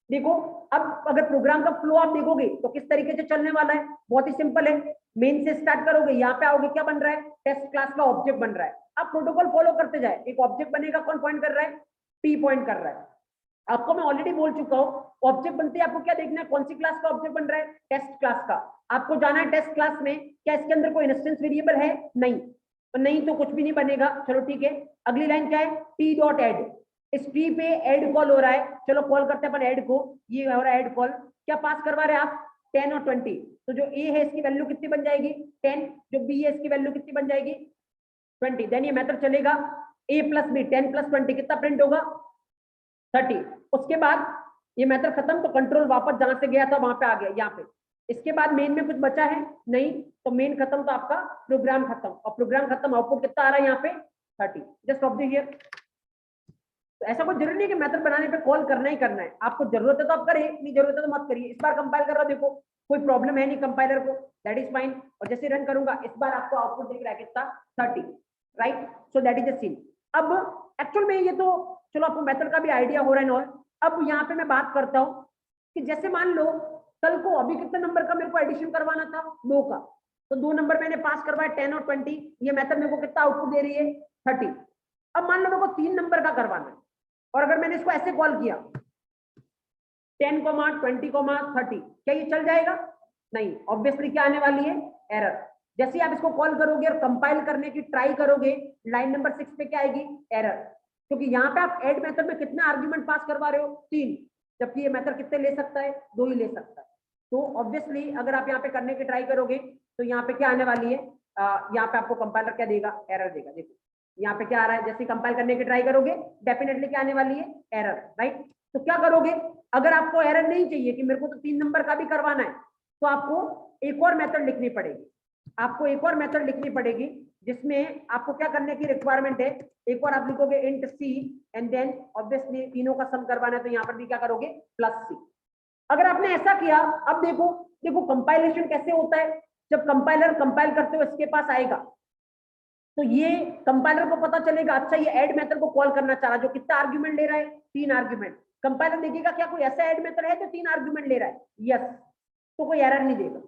देखो, अब अगर प्रोग्राम का फ्लो आप देखोगे तो किस तरीके से चलने वाला है? बहुत ही सिंपल है। मेन से स्टार्ट करोगे, यहाँ पे आओगे, क्या बन रहा है? टेस्ट क्लास का ऑब्जेक्ट बन रहा है। अब प्रोटोकॉल फॉलो करते जाए, एक ऑब्जेक्ट बनेगा, कौन पॉइंट कर रहा है? p पॉइंट कर रहा है। आपको मैं ऑलरेडी बोल चुका हूँ, ऑब्जेक्ट बनते हैं आपको क्या देखना है? कौन सी क्लास का ऑब्जेक्ट बन रहा है? टेस्ट क्लास का। आपको जाना है टेस्ट क्लास में, क्या इसके अंदर कोई इंस्टेंस वेरिएबल है? नहीं। तो नहीं तो कुछ भी नहीं बनेगा। चलो ठीक है, अगली लाइन क्या है? p dot add. इस ट्री पे ऐड कॉल हो रहा है, चलो कॉल करते हैं अपन ऐड को, ये हो रहा है ऐड कॉल, क्या पास करवा रहे हैं आप 10 और 20, तो जो ए है इसकी वैल्यू कितनी बन जाएगी 10, जो बी है इसकी वैल्यू कितनी बन जाएगी 20, देन ये मेथड चलेगा a प्लस बी 10 प्लस 20 कितना प्रिंट होगा 30, उसके बाद ये मेथड खत्म, तो कंट्रोल वापस जहां से गया था वहां पे आ गया यहाँ पे, इसके बाद मेन में कुछ बचा है नहीं, तो मेन खत्म तो आपका प्रोग्राम खत्म, और प्रोग्राम खत्म आउटपुट कितना आ रहा है यहाँ पे 30, जस्ट ऑफ द हियर। तो ऐसा कोई जरूरी नहीं कि मेथड बनाने पे कॉल करना ही करना है, आपको जरूरत है तो आप करिए, नहीं जरूरत है तो मत करिए। इस बार कंपाइल कर रहा देखो कोई प्रॉब्लम है नहीं कंपाइलर को, दैट इज फाइन, और जैसे रन करूंगा इस बार आपको आउटपुट दिख रहा है कितना 30, right, so that is the scene. अब एक्चुअल में ये तो चलो आपको मेथड का भी आइडिया हो रहा है नॉल। अब यहाँ पे मैं बात करता हूँ कि जैसे मान लो कल को अभी कितने नंबर का मेरे को एडिशन करवाना था 2 का, तो 2 नंबर मैंने पास करवाया 10 और 20, ये मेथड मेरे को कितना आउटपुट दे रही है 30। अब मान लो मेरे को 3 नंबर का करवाना है, और अगर मैंने इसको ऐसे कॉल किया 10, 20, 30, क्या ये चल जाएगा नहीं, ऑब्वियसली क्या आने वाली है एरर। जैसे आप इसको कॉल करोगे और कंपाइल करने की ट्राई करोगे लाइन नंबर 6 पे क्या आएगी एरर, क्योंकि यहाँ पे आप ऐड मेथड में कितना आर्गुमेंट पास करवा रहे हो 3, जबकि ये मेथड कितने ले सकता है 2 ही ले सकता है। तो ऑब्वियसली अगर आप यहाँ पे करने की ट्राई करोगे तो यहाँ पे क्या आने वाली है, यहाँ पे आपको कंपाइलर क्या देगा एरर देगा। देखो यहाँ पे क्या आ रहा है, जैसे कंपाइल करने की ट्राई करोगे डेफिनेटली क्या आने वाली है एरर, राइट। तो क्या करोगे, अगर आपको एरर नहीं चाहिए कि मेरे को तो 3 नंबर का भी करवाना है, तो आपको एक और मेथड लिखनी पड़ेगी, आपको एक और मेथड लिखनी पड़ेगी जिसमें आपको क्या करने की रिक्वायरमेंट है, एक और आप लिखोगे int c and then obviously तीनों का सम करवाना है, तो यहाँ पर भी क्या करोगे प्लस सी। अगर आपने ऐसा किया, अब देखो देखो कंपाइलेशन कैसे होता है, जब कंपाइलर कंपाइल करते हो इसके पास आएगा तो ये कंपाइलर को पता चलेगा अच्छा ये ऐड मेथड को कॉल करना चाह रहा है, जो कितना आर्गुमेंट ले रहा है 3 आर्गुमेंट। कंपाइलर देखेगा क्या कोई ऐसा ऐड मेथड है जो 3 आर्गुमेंट ले रहा है, यस, तो कोई एरर नहीं देगा।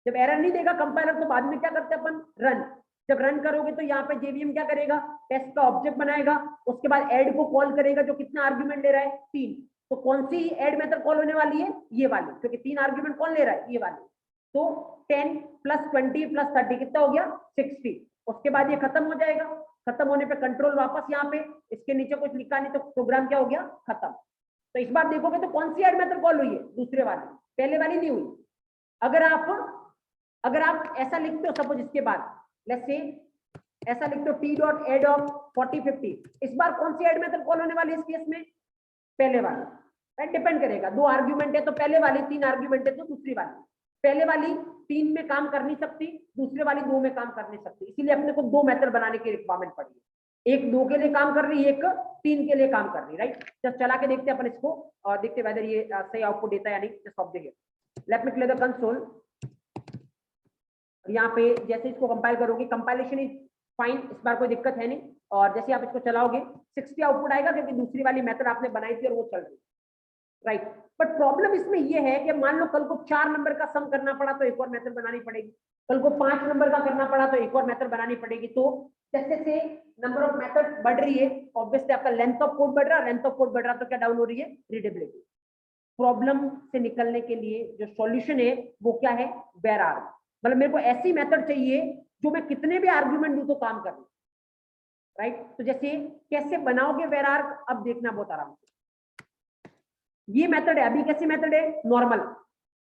जब एरर नहीं देगा कंपाइलर तो बाद में क्या करते हैं अपन रन, जब रन करोगे तो यहाँ पे जेवीएम क्या करेगा टेस्ट का ऑब्जेक्ट बनाएगा, उसके बाद ऐड को कॉल करेगा जो कितना आर्गुमेंट ले रहा है 3, तो कौन सी ऐड मेथड कॉल होने वाली है ये वाली, क्योंकि 3 आर्गुमेंट कौन ले रहा है ये वाली। तो 10 प्लस 20 प्लस 30 कितना हो गया 60, उसके बाद ये खत्म हो जाएगा, खत्म होने पे कंट्रोल वापस यहाँ पे, इसके नीचे कुछ लिखा नहीं तो प्रोग्राम क्या हो गया खत्म। तो इस बार देखोगे तो कौन सी ऐड मेथड कॉल हुई है दूसरे वाली, पहले वाली नहीं हुई। अगर आप ऐसा लिखते हो सपोज इसके बाद लेट्स से ऐसा लिखते हो टी डॉट एड ऑफ 40 50, इस बार कौन सी ऐड मेथड कॉल होने वाली है इस केस में पहले वाली, राइट, डिपेंड करेगा 2 आर्गुमेंट है तो पहले वाली, 3 आर्गुमेंट है तो दूसरी वाली। पहले वाली 3 में काम कर नहीं सकती, दूसरे वाली 2 में काम कर नहीं सकती, इसीलिए अपने को 2 मेथड बनाने की रिक्वायरमेंट पड़ी है, एक 2 के लिए काम कर रही है, एक 3 के लिए काम कर रही है, राइट। जस्ट चला के देखते हैं अपन इसको और देखते वेदर ये सही आउटपुट देता है या नहीं। Just of the here let me clear the console. यहाँ पे जैसे इसको कंपाइल करोगे कंपाइलेशन इज फाइन, इस बार कोई दिक्कत है नहीं, और जैसे आप इसको चलाओगे 60 आउटपुट आएगा क्योंकि दूसरी वाली मेथड आपने बनाई थी और वो चल रही, राइट। बट प्रॉब्लम इसमें ये है कि मान लो कल को 4 नंबर का सम करना पड़ा तो एक और मेथड बनानी पड़ेगी, कल को 5 नंबर का करना पड़ा तो एक और मेथड बनानी पड़ेगी। तो जैसे से नंबर ऑफ मेथड बढ़ रही है ऑब्वियसली आपका लेंथ ऑफ कोड बढ़ रहा है, लेंथ ऑफ कोड बढ़ रहा तो क्या डाउन हो रही है रीडेबिलिटी। प्रॉब्लम से निकलने के लिए जो सॉल्यूशन है वो क्या है वेर आर्ग, मतलब मेरे को ऐसी मेथड चाहिए जो मैं कितने भी आर्गुमेंट दूं तो काम कर, राइट। तो जैसे कैसे बनाओगे वेर आर्ग अब देखना बहुत आराम से, ये मेथड है, अभी कैसी मेथड है नॉर्मल।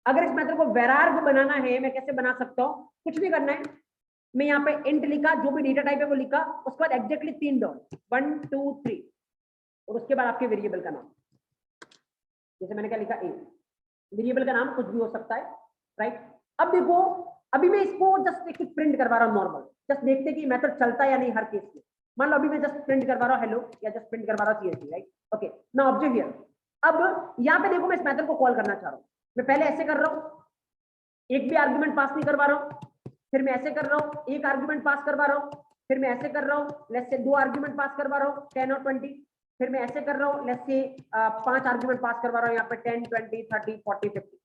अगर इस मेथड को वेरार्ग बनाना है मैं कैसे बना सकता हूं, कुछ नहीं करना है, मैं यहाँ पे इंट लिखा, जो भी डेटा टाइप है वो लिखा, उसके बाद एग्जैक्टली 3 डॉट 1 2 3 और उसके बाद आपके वेरिएबल का नाम, जैसे मैंने क्या लिखा ए, वेरिएबल का नाम कुछ भी हो सकता है, राइट। अब देखो अभी मैं इसको जस्ट एक प्रिंट करवा रहा हूँ नॉर्मल, जस्ट देखते कि मेथड चलता है या नहीं हर केस में। मान लो अभी मैं जस्ट प्रिंट करवा रहा हूँ हेलो या जस्ट प्रिंट करवा रहा हूँ CSV, right, okay now observe here. अब यहाँ पे देखो मैं इस मेथड को कॉल करना चाह रहा हूँ, मैं पहले ऐसे कर रहा हूँ, एक भी आर्गुमेंट पास नहीं करवा रहा हूँ, फिर मैं ऐसे कर रहा हूँ, एक आर्गुमेंट पास करवा रहा हूँ, फिर मैं ऐसे कर रहा हूँ, लेट्स से 2 आर्गुमेंट पास करवा रहा हूँ 10 और 20, फिर मैं ऐसे कर रहा हूँ, लेट्स से 5 आर्गुमेंट पास करवा रहा हूँ यहाँ पे 10 20 30 40 50,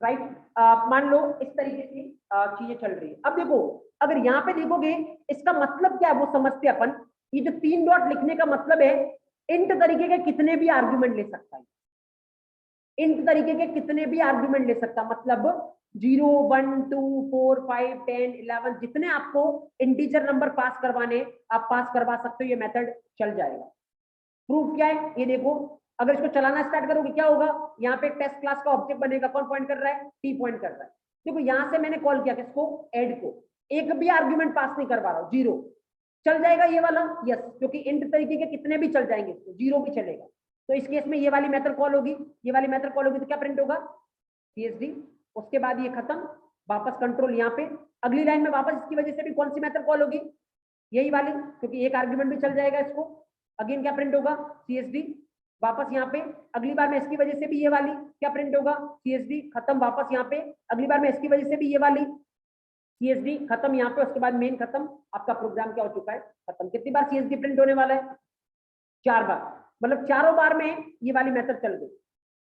राइट। मान लो इस तरीके की चीजें चल रही है। अब देखो अगर यहाँ पे देखोगे इसका मतलब क्या है वो समझते हैं अपन, ये जो 3 डॉट लिखने का मतलब है इंट तरीके के कितने भी आर्गुमेंट ले सकता है, इंट तरीके के कितने भी आर्गुमेंट ले सकता, मतलब 0 1 2 4 5 10 11 जितने आपको इंटीजर नंबर पास करवाने आप पास करवा सकते हो, ये मेथड चल जाएगा। प्रूफ क्या है ये देखो, अगर इसको चलाना स्टार्ट करोगे क्या होगा, यहाँ पे टेस्ट क्लास का ऑब्जेक्ट बनेगा, कौन पॉइंट कर रहा है, टी पॉइंट कर रहा है। देखो यहाँ से मैंने कॉल किया किसको, ऐड को, एक भी आर्ग्यूमेंट पास नहीं करवा रहा हूँ, 0 चल जाएगा ये वाला, यस, क्योंकि इंट तरीके के कितने भी चल जाएंगे, 0 भी चलेगा। तो इस केस में ये वाली मेथड कॉल होगी, ये वाली मेथड कॉल होगी तो क्या प्रिंट होगा, CSD। उसके बाद ये खत्म, वापस कंट्रोल यहाँ पे, अगली लाइन में वापस इसकी वजह से भी कौन सी मेथड कॉल होगी, यही वाली, क्योंकि एक आर्ग्यूमेंट भी चल जाएगा इसको। अगेन क्या प्रिंट होगा, CSD। वापस यहाँ पे अगली बार में इसकी वजह से भी ये वाली क्या प्रिंट होगा, CSD। खत्म, वापस यहाँ पे अगली बार में इसकी वजह से भी ये वाली CSD, खत्म यहाँ पे। उसके बाद मेन खत्म, आपका प्रोग्राम क्या हो चुका है, खत्म। कितनी बार CSD प्रिंट होने वाला है, 4 बार, मतलब चारों बार में ये वाली मेथड चल गई।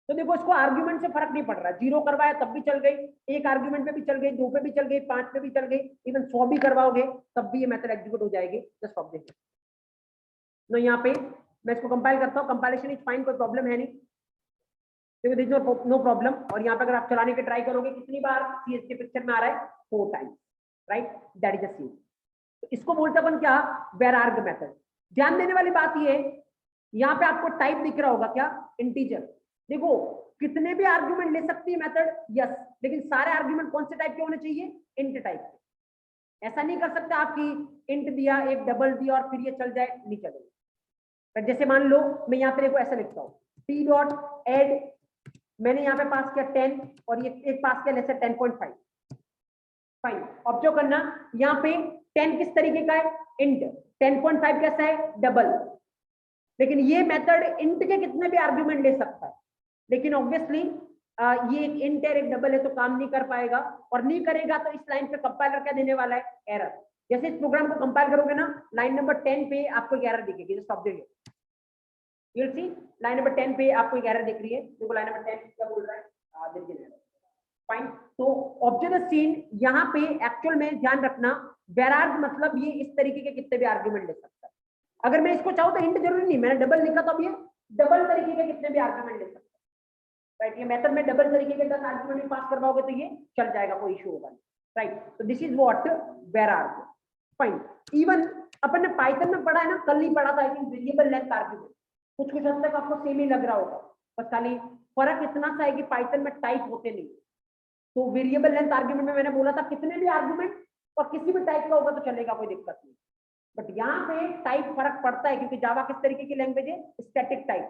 तो देखो इसको आर्ग्यूमेंट से फर्क नहीं पड़ रहा, 0 करवाया तब भी चल गई, एक आर्ग्यूमेंट पे भी चल गई, 2 पे भी चल गई, 5 पे भी चल गई, इवन 100 भी करवाओगे तब भी ये मेथड एग्जीक्यूट हो जाएगी। Just of this. तो यहाँ पे मैं इसको कंपाइल करता हूँ, कंपाइलेशन इज फाइन, कोई प्रॉब्लम है नहीं, देखो दिस नो प्रॉब्लम। और यहाँ पे अगर आप चलाने के ट्राई करोगे कितनी बार CSD पिक्चर में आ रहा है, 4 times, right, that is the scene. तो इसको बोलते अपन क्या, वेरार्ग मेथड। ध्यान देने वाली बात ये, यहाँ पे आपको टाइप दिख रहा होगा क्या, इंटीजर। देखो कितने भी आर्ग्यूमेंट ले सकती है मेथड, यस, लेकिन सारे आर्ग्यूमेंट कौन से टाइप के होने चाहिए, इंट टाइप के। ऐसा नहीं कर सकते आपकी इंट दिया, एक डबल दिया और फिर ये चल जाए, नहीं चलेगा। जैसे मान लो मैं यहाँ पे देखो ऐसा लिखता हूँ, टी डॉट एड, मैंने यहाँ पे पास किया 10 और ये एक पास किया जैसे 10.5, फाइन। ऑब्जर्व करना यहाँ पे 10 किस तरीके का है, इंट, 10.5 कैसा है, डबल। लेकिन ये मेथड इंट के कितने भी आर्ग्यूमेंट ले सकता है, लेकिन ऑब्वियसली ये एक इंट है एक डबल है तो काम नहीं कर पाएगा, और नहीं करेगा तो इस लाइन पे कंपाइलर क्या देने वाला है, एरर। जैसे इस प्रोग्राम को कंपाइल करोगे ना, लाइन नंबर 10 पे आपको एक एरर दिखेगी, just observe, you will see line number 10 पे आपको एक एरर दिख रही है। देखो लाइन नंबर 10 क्या बोल रहा है, देखिए, फाइन। तो ऑब्जर्व द सीन, यहाँ पे एक्चुअल में ध्यान रखना, वेरार्ग मतलब ये इस तरीके के कितने भी आर्ग्यूमेंट ले सकता है। अगर मैं इसको चाहूँ तो इंट जरूरी नहीं, मैंने डबल लिखा तो अब ये डबल तरीके के कितने भी आर्ग्यूमेंट ले सकता है, राइट। ये मेथड में डबल तरीके के 10 आर्ग्यूमेंट पास करवाओगे तो ये चल जाएगा, कोई इशू होगा नहीं, राइट। तो this is what vararg, fine. Even अपन ने पाइथन में पढ़ा है ना, कल ही पढ़ा था I think, variable length argument, कुछ कुछ हद तक आपको सेम ही लग रहा होगा, बस खाली फर्क इतना सा है कि पाइथन में टाइप होते नहीं। तो वेरिएबल लेंथ आर्ग्यूमेंट में मैंने बोला था कितने भी आर्ग्यूमेंट और किसी भी टाइप का होगा तो चलेगा, कोई दिक्कत नहीं। बट यहाँ पे टाइप फर्क पड़ता है, क्योंकि जावा किस तरीके की लैंग्वेज है, स्टैटिक टाइप।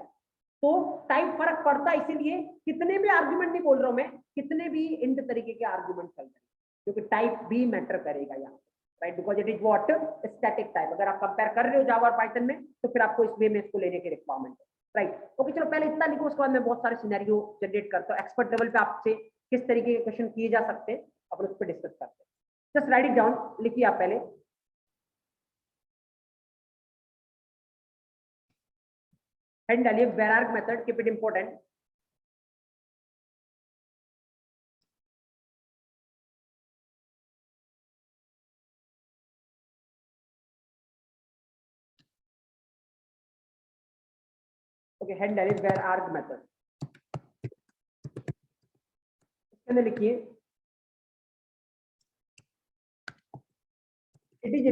तो टाइप फर्क पड़ता है, इसीलिए कितने भी आर्ग्यूमेंट नहीं बोल रहा हूं मैं, कितने भी इंट तरीके के आर्ग्यूमेंट चल रहे हैं, क्योंकि टाइप भी मैटर करेगा यहाँ पे, right, because it is what, static type. अगर आप कंपेयर कर रहे हो जावा और पाइथन में तो फिर आपको इस वे में इसको लेने की रिक्वायरमेंट है, राइट। ओके चलो पहले इतना लिखो, उसके बाद मैं बहुत सारे सिनेरियो जनरेट करता हूँ, एक्सपर्ट लेवल पे आपसे किस तरीके के क्वेश्चन किए जा सकते हैं अपन उस पर डिस्कस करते हैं। जस्ट राइट इट डाउन, लिखिए आप पहले, हेड डालिए vararg method, keep it important. Okay, head डालिए वेरार्ग मेथड, इसके अंदर लिखिए it is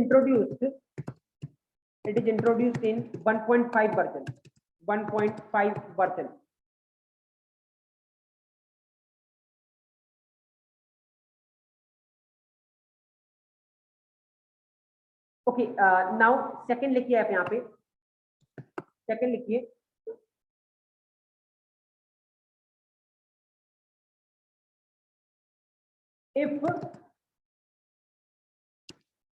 introduced in 1.5 version, 1.5 version. Okay, now second लिखिए आप यहाँ पे, सेकंड लिखिए इफ,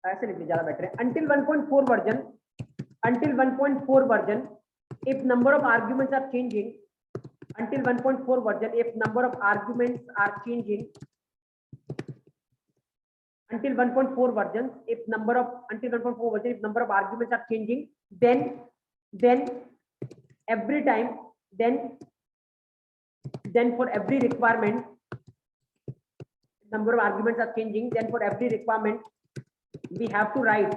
ऐसे लिखिए ज्यादा बेटर है, until 1.4 version, until 1.4 version if number of arguments are changing, until 1.4 version if number of arguments are changing, until 1.4 version if number of, until 1.4 version if number of arguments are changing, then every time, then for every requirement number of arguments are changing, then for every requirement we have to write,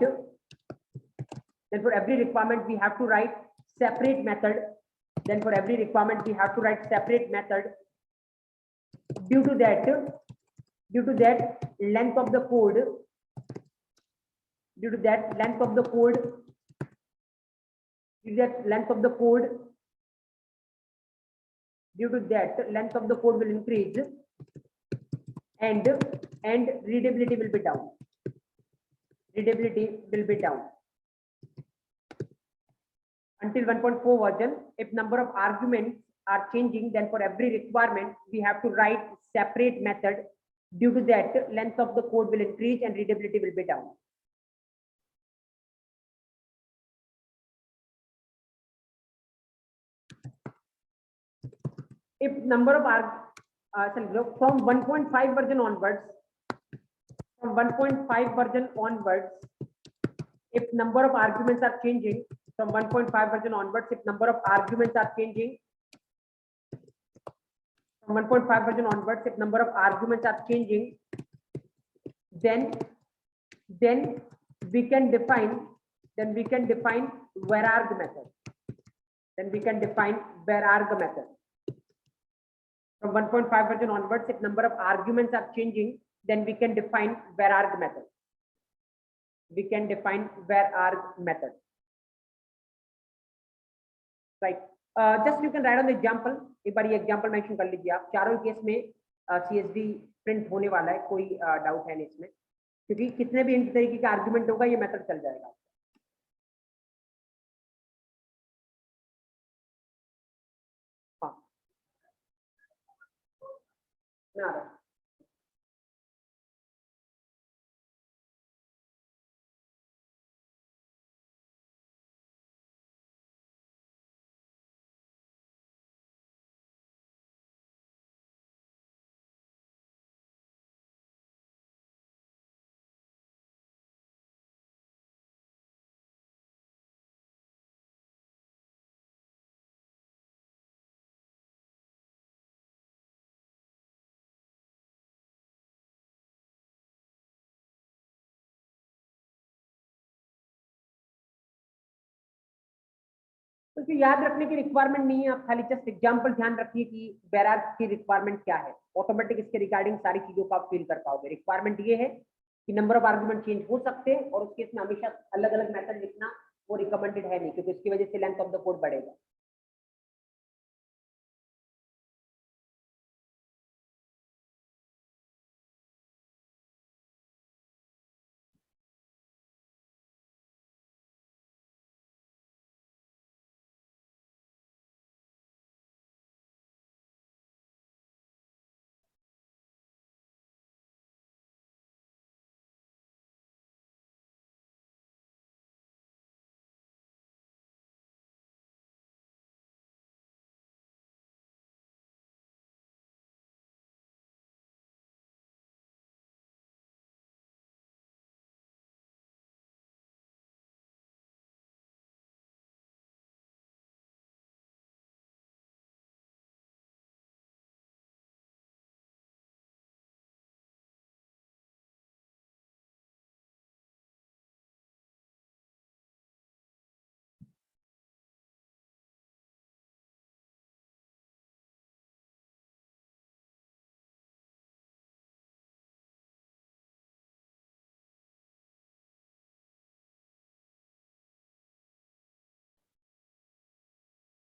then for every requirement we have to write separate method, then for every requirement we have to write separate method. Due to that due to that length of the code, due to that length of the code, due to that length of the code, due to that length of the code will increase and readability will be down. Readability will be down until 1.4 version. If number of arguments are changing, then for every requirement we have to write separate method. Due to that, length of the code will increase and readability will be down. If number of from 1.5 version onwards, from 1.5 version onwards, if number of arguments are changing, from 1.5 version onwards, if number of arguments are changing, from 1.5 version onwards, if number of arguments are changing, then we can define vararg method. Then we can define vararg method. From 1.5 version onwards, if number of arguments are changing, then we can define vararg method. We can define vararg method. Right. Just you can write on the example. एक बार ये example mention कर लीजिए आप. चारों case में CSV print होने वाला है, कोई डाउट है नहीं इसमें, क्योंकि कितने भी इन तरीके का आर्गुमेंट होगा ये मेथड चल जाएगा. हाँ, मैं आ रहा हूँ. तो याद रखने की रिक्वायरमेंट नहीं है, आप खाली जस्ट एग्जांपल ध्यान रखिए कि vararg की रिक्वायरमेंट क्या है. ऑटोमेटिक इसके रिगार्डिंग सारी चीजों को आप फील कर पाओगे. रिक्वायरमेंट ये है कि नंबर ऑफ आर्गुमेंट चेंज हो सकते हैं और उसके इसमें हमेशा अलग अलग मेथड लिखना वो रिकमेंडेड है नहीं, क्योंकि इसकी वजह से लेंथ ऑफ द कोड बढ़ेगा.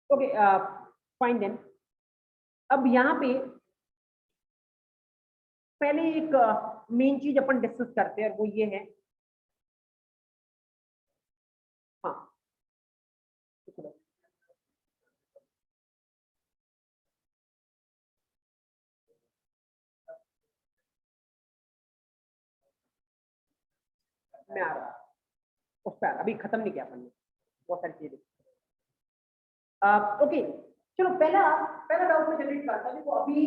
Okay, fine then. अब यहाँ पे पहले एक मेन चीज अपन डिस्कस करते हैं और वो ये है, हाँ मैं आ रहा हूँ उस पर. अभी खत्म नहीं किया अपन ने, बहुत सारी चीजें. ओके, चलो पहला डाउट में जनरेट करता हूँ. देखो अभी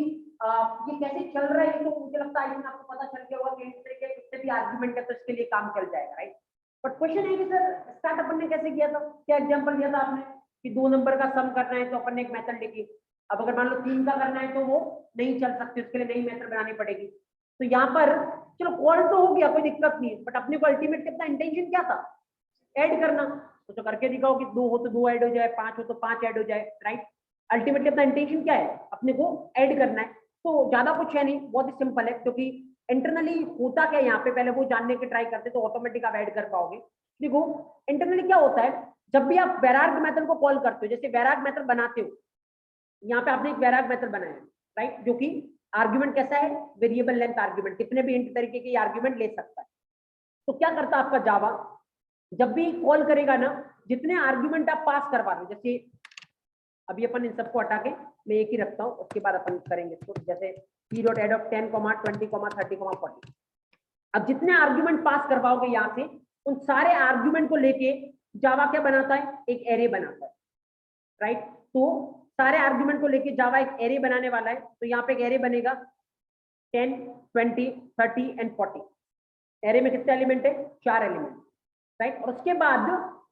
ये कैसे चल रहा है, तो मुझे लगता है आपको पता चल गया होगा कि इस तरीके कितने भी आर्गुमेंट है तो इसके लिए काम चल जाएगा, राइट. बट क्वेश्चन है कि सर स्टार्ट अपन ने कैसे किया था, क्या एग्जांपल दिया था आपने कि 2 नंबर का सम करना है तो अपन ने एक मेथड लिखी. अब अगर मान लो 3 का करना है तो वो नहीं चल सकती, उसके लिए नई मेथड बनानी पड़ेगी. तो यहाँ पर चलो कॉल तो हो गया, कोई दिक्कत नहीं है, बट अपने को अल्टीमेट कितना इंटेंशन क्या था, ऐड करना. तो करके दिखाओ कि 2 हो तो 2 ऐड हो जाए, 5 हो तो 5 ऐड हो जाए, राइट. अल्टीमेटली अपना इंटेंशन क्या है, अपने को ऐड करना है. तो ज्यादा कुछ है नहीं, बहुत ही सिंपल है, क्योंकि इंटरनली होता क्या यहाँ पे, पहले वो जानने की ट्राई करते तो ऑटोमेटिक आप ऐड कर पाओगे। देखो इंटरनली क्या होता है, जब भी आप वैराग मेथड को कॉल करते हो, जैसे वैराग मेथड बनाते हो, यहाँ पे आपने एक वैराग मेथड बनाया है, राइट, जो कि आर्ग्यूमेंट कैसा है, वेरिएबल लेंथ आर्ग्यूमेंट, कितने भी इंट तरीके के आर्ग्यूमेंट ले सकता है। तो क्या करता है आपका जावा, जब भी कॉल करेगा ना, जितने आर्ग्यूमेंट आप पास करवा रहे हो, जैसे अभी अपन इन सबको हटा के मैं एक ही रखता हूँ, उसके बाद अपन करेंगे इसको, जैसे p.add of 10, 20, 30, 40। अब जितने आर्ग्यूमेंट पास करवाओगे यहाँ से, उन सारे आर्ग्यूमेंट को लेके जावा क्या बनाता है, एक एरे बनाता है, राइट। तो सारे आर्ग्यूमेंट को लेके जावा एक एरे बनाने वाला है, तो यहाँ पे एक एरे बनेगा 10, 20, 30 एंड 40। एरे में कितने एलिमेंट है, 4 एलिमेंट, राइट। और उसके बाद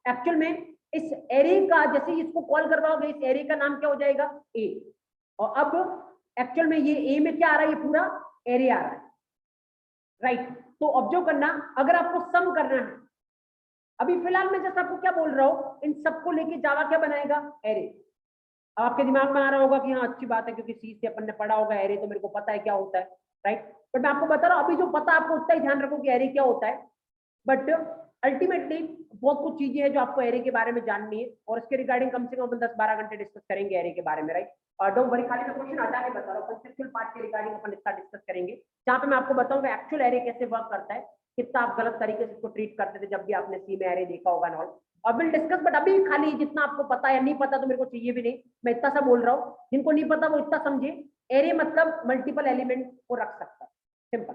एक्चुअल में इस एरे का, जैसे इसको कॉल करवाओगे, इस एरे का नाम क्या हो जाएगा, ए। और अब एक्चुअल में ये ए में क्या आ रहा है, ये पूरा एरे आ रहा है, राइट। तो ऑब्जर्व करना, अगर आपको सम करना है, अभी फिलहाल मैं जैसे आपको क्या बोल रहा हूँ, इन सबको लेके जावा क्या बनाएगा, एरे। आपके दिमाग में आ रहा होगा कि हाँ अच्छी बात है, क्योंकि सी से अपन ने पढ़ा होगा एरे, तो मेरे को पता है क्या होता है, राइट। बट मैं आपको बता रहा हूँ, अभी जो पता आपको उतना ही ध्यान रखो कि एरे क्या होता है। बट अल्टीमेटली बहुत कुछ चीजें हैं जो आपको एरे के बारे में जाननी है, और इसके रिगार्डिंग कम से कम 10-12 घंटे डिस्कस करेंगे एरे के बारे में, राइट। और डोंट वरी, खाली मैं क्वेश्चन हटा के बता रहा हूँ, कंसेप्चुअल पार्ट के रिगार्डिंग अपन इसका डिस्कस करेंगे, जहाँ पे मैं आपको बताऊंगा एक्चुअल एरे कैसे वर्क करता है, कितना आप गलत तरीके से इसको ट्रीट करते थे जब भी आपने सी में एरे देखा होगा ना, और विल डिस्कस। बट अभी खाली जितना आपको पता है, नहीं पता तो मेरे को चाहिए भी नहीं, मैं इतना सा बोल रहा हूँ, जिनको नहीं पता वो इतना समझे, एरे मतलब मल्टीपल एलिमेंट को रख सकता है, सिंपल।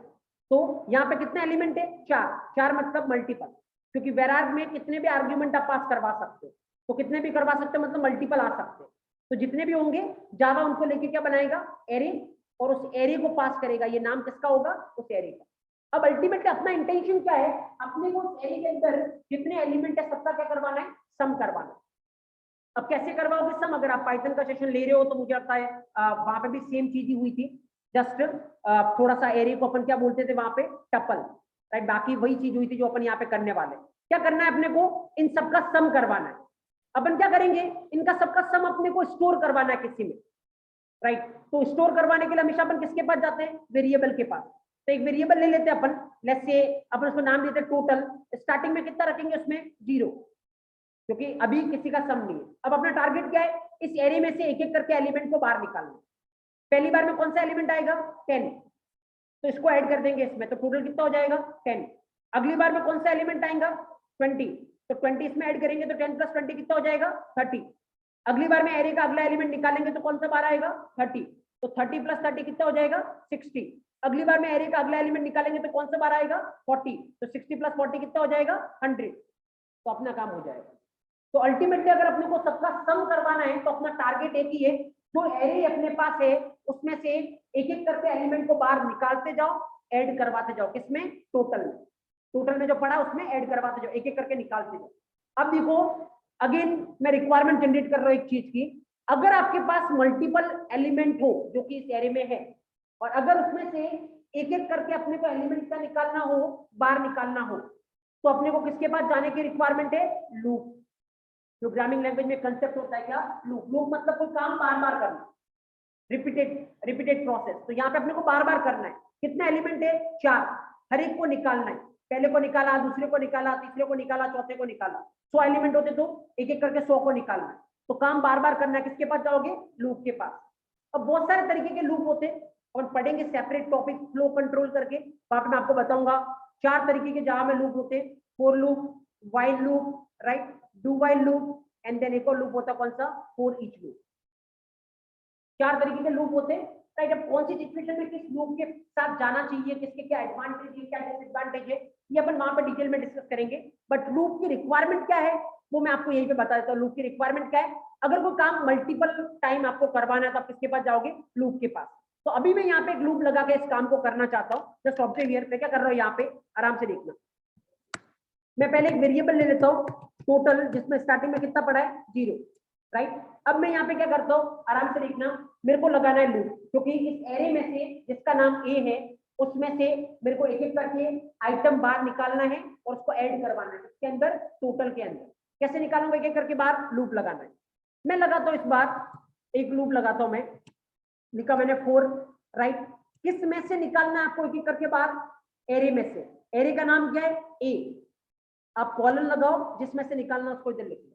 तो यहाँ पे कितने एलिमेंट है, 4 मतलब मल्टीपल, क्योंकि वैराग में कितने भी आर्ग्यूमेंट आप पास करवा सकते हो, तो कितने भी करवा सकते हो मतलब मल्टीपल आ सकते हैं, तो जितने भी होंगे जावा उनको लेके क्या बनाएगा, एरे, और उस एरे को पास करेगा, ये नाम किसका होगा, उस एरे का। अब अल्टीमेटली अपना इंटेंशन क्या है, अपने को उस एरे के अंदर जितने एलिमेंट है सबका क्या करवाना है, सम करवाना है। अब कैसे करवाओगे सम, अगर आप पाइथन का सेशन ले रहे हो तो मुझे लगता है वहां पे भी सेम चीज ही हुई थी, जस्ट थोड़ा सा एरे को अपन क्या बोलते थे वहां पे, टपल, राइट। बाकी वही चीज हुई थी जो अपन यहाँ पे करने वाले। क्या करना है अपने को, इन सबका सम करवाना है। अपन क्या करेंगे, इनका सबका सम अपने को स्टोर करवाना है किसी में, राइट। तो स्टोर करवाने के लिए हमेशा अपन किसके पास जाते हैं, वेरिएबल के पास। तो एक वेरिएबल ले लेते हैं अपन, लेट्स से अपन उसको नाम देते हैं टोटल, स्टार्टिंग में कितना रखेंगे उसमें, 0, क्योंकि अभी किसी का सम नहीं है। अब अपना टारगेट क्या है, इस एरे में से एक एक करके एलिमेंट को बाहर निकालना। पहली बार में कौन सा एलिमेंट आएगा, 10, तो इसको ऐड कर देंगे इसमें, तो टोटल कितना हो जाएगा, 10। अगली बार में कौन सा एलिमेंट आएगा, 20, तो 20 इसमें ऐड करेंगे, तो 10 + 20 कितना हो जाएगा, 30। अगली बार में एरे का अगला एलिमेंट निकालेंगे तो कौन सा बार आएगा, 30, तो 30 + 30 कितना हो जाएगा, 60। अगली बार में एरे का अगला एलिमेंट निकालेंगे तो कौन सा बार आएगा, 40, तो 60 + 40 कितना हो जाएगा, 100। तो अपना काम हो जाएगा। तो अल्टीमेटली अगर अपने को सबका सम करवाना है तो अपना टारगेट एक ही है, जो एरे अपने पास है उसमें से एक एक करके एलिमेंट को बाहर निकालते जाओ, ऐड करवाते जाओ, किसमें, टोटल में। टोटल में जो पड़ा उसमें ऐड करवाते जाओ, एक एक करके निकालते जाओ। अब देखो अगेन मैं रिक्वायरमेंट जनरेट कर रहा हूं एक चीज की, अगर आपके पास मल्टीपल एलिमेंट हो जो कि इस एरे में है, और अगर उसमें से एक एक करके अपने को एलिमेंट का निकालना हो, बाहर निकालना हो, तो अपने को किसके पास जाने की रिक्वायरमेंट है, लूप। प्रोग्रामिंग लैंग्वेज में कंसेप्ट होता है क्या, लूप। लूप मतलब कोई काम बार बार करना, रिपीटेड प्रोसेस। तो यहाँ पे अपने को बार बार करना है। कितने एलिमेंट है, 4, हर एक को निकालना है। पहले को निकाला, दूसरे को निकाला, तीसरे को निकाला, चौथे को निकाला, 100 एलिमेंट होते तो एक एक करके 100 को निकालना है। तो काम बार बार करना है, किसके पास जाओगे, लूप के पास। अब बहुत सारे तरीके के लूप होते हैं, और पढ़ेंगे सेपरेट टॉपिक फ्लो कंट्रोल करके, वहां पे मैं आपको बताऊंगा 4 तरीके के जहां में लूप होते हैं, for loop, while loop, right, do while loop, and then एक और लूप होता है कौन सा, फॉर ईच लूप। 4 तरीके के लूप होते हैं, राइट। अब कौन सी सिचुएशन में किस लूप के साथ जाना चाहिए, किसके क्या एडवांटेज है, क्या डिसएडवांटेज है, ये अपन वहां पर डिटेल में डिस्कस करेंगे। बट लूप की रिक्वायरमेंट क्या है वो मैं आपको यहीं पे बता देता हूँ। लूप की रिक्वायरमेंट क्या है, अगर कोई काम मल्टीपल टाइम आपको करवाना है तो आप किसके पास जाओगे, लूप के पास। तो अभी मैं यहाँ पे एक लूप लगा के इस काम को करना चाहता हूँ। जस्ट ऑब्जर्व हियर, मैं क्या कर रहा हूँ यहाँ पे, आराम से देखना। मैं पहले एक वेरिएबल ले लेता हूँ टोटल, जिसमें स्टार्टिंग में कितना पड़ा है, 0, राइट। अब मैं यहाँ पे क्या करता हूँ, आराम से देखना, मेरे को लगाना है लूप, क्योंकि इस एरे में से जिसका नाम ए है उसमें से मेरे को एक एक करके आइटम बाहर निकालना है और उसको ऐड करवाना है इसके अंदर, टोटल के अंदर। कैसे निकालूंगा, एक एक करके बाहर लूप लगाना है। मैं लगाता हूँ इस बार एक लूप लगाता हूँ, मैं लिखा मैंने 4, राइट। किस में से निकालना है आपको एक एक करके बाहर, एरे में से। एरे का नाम क्या है, ए। आप कॉलन लगाओ, जिसमें से निकालना उसको इधर लिख लो।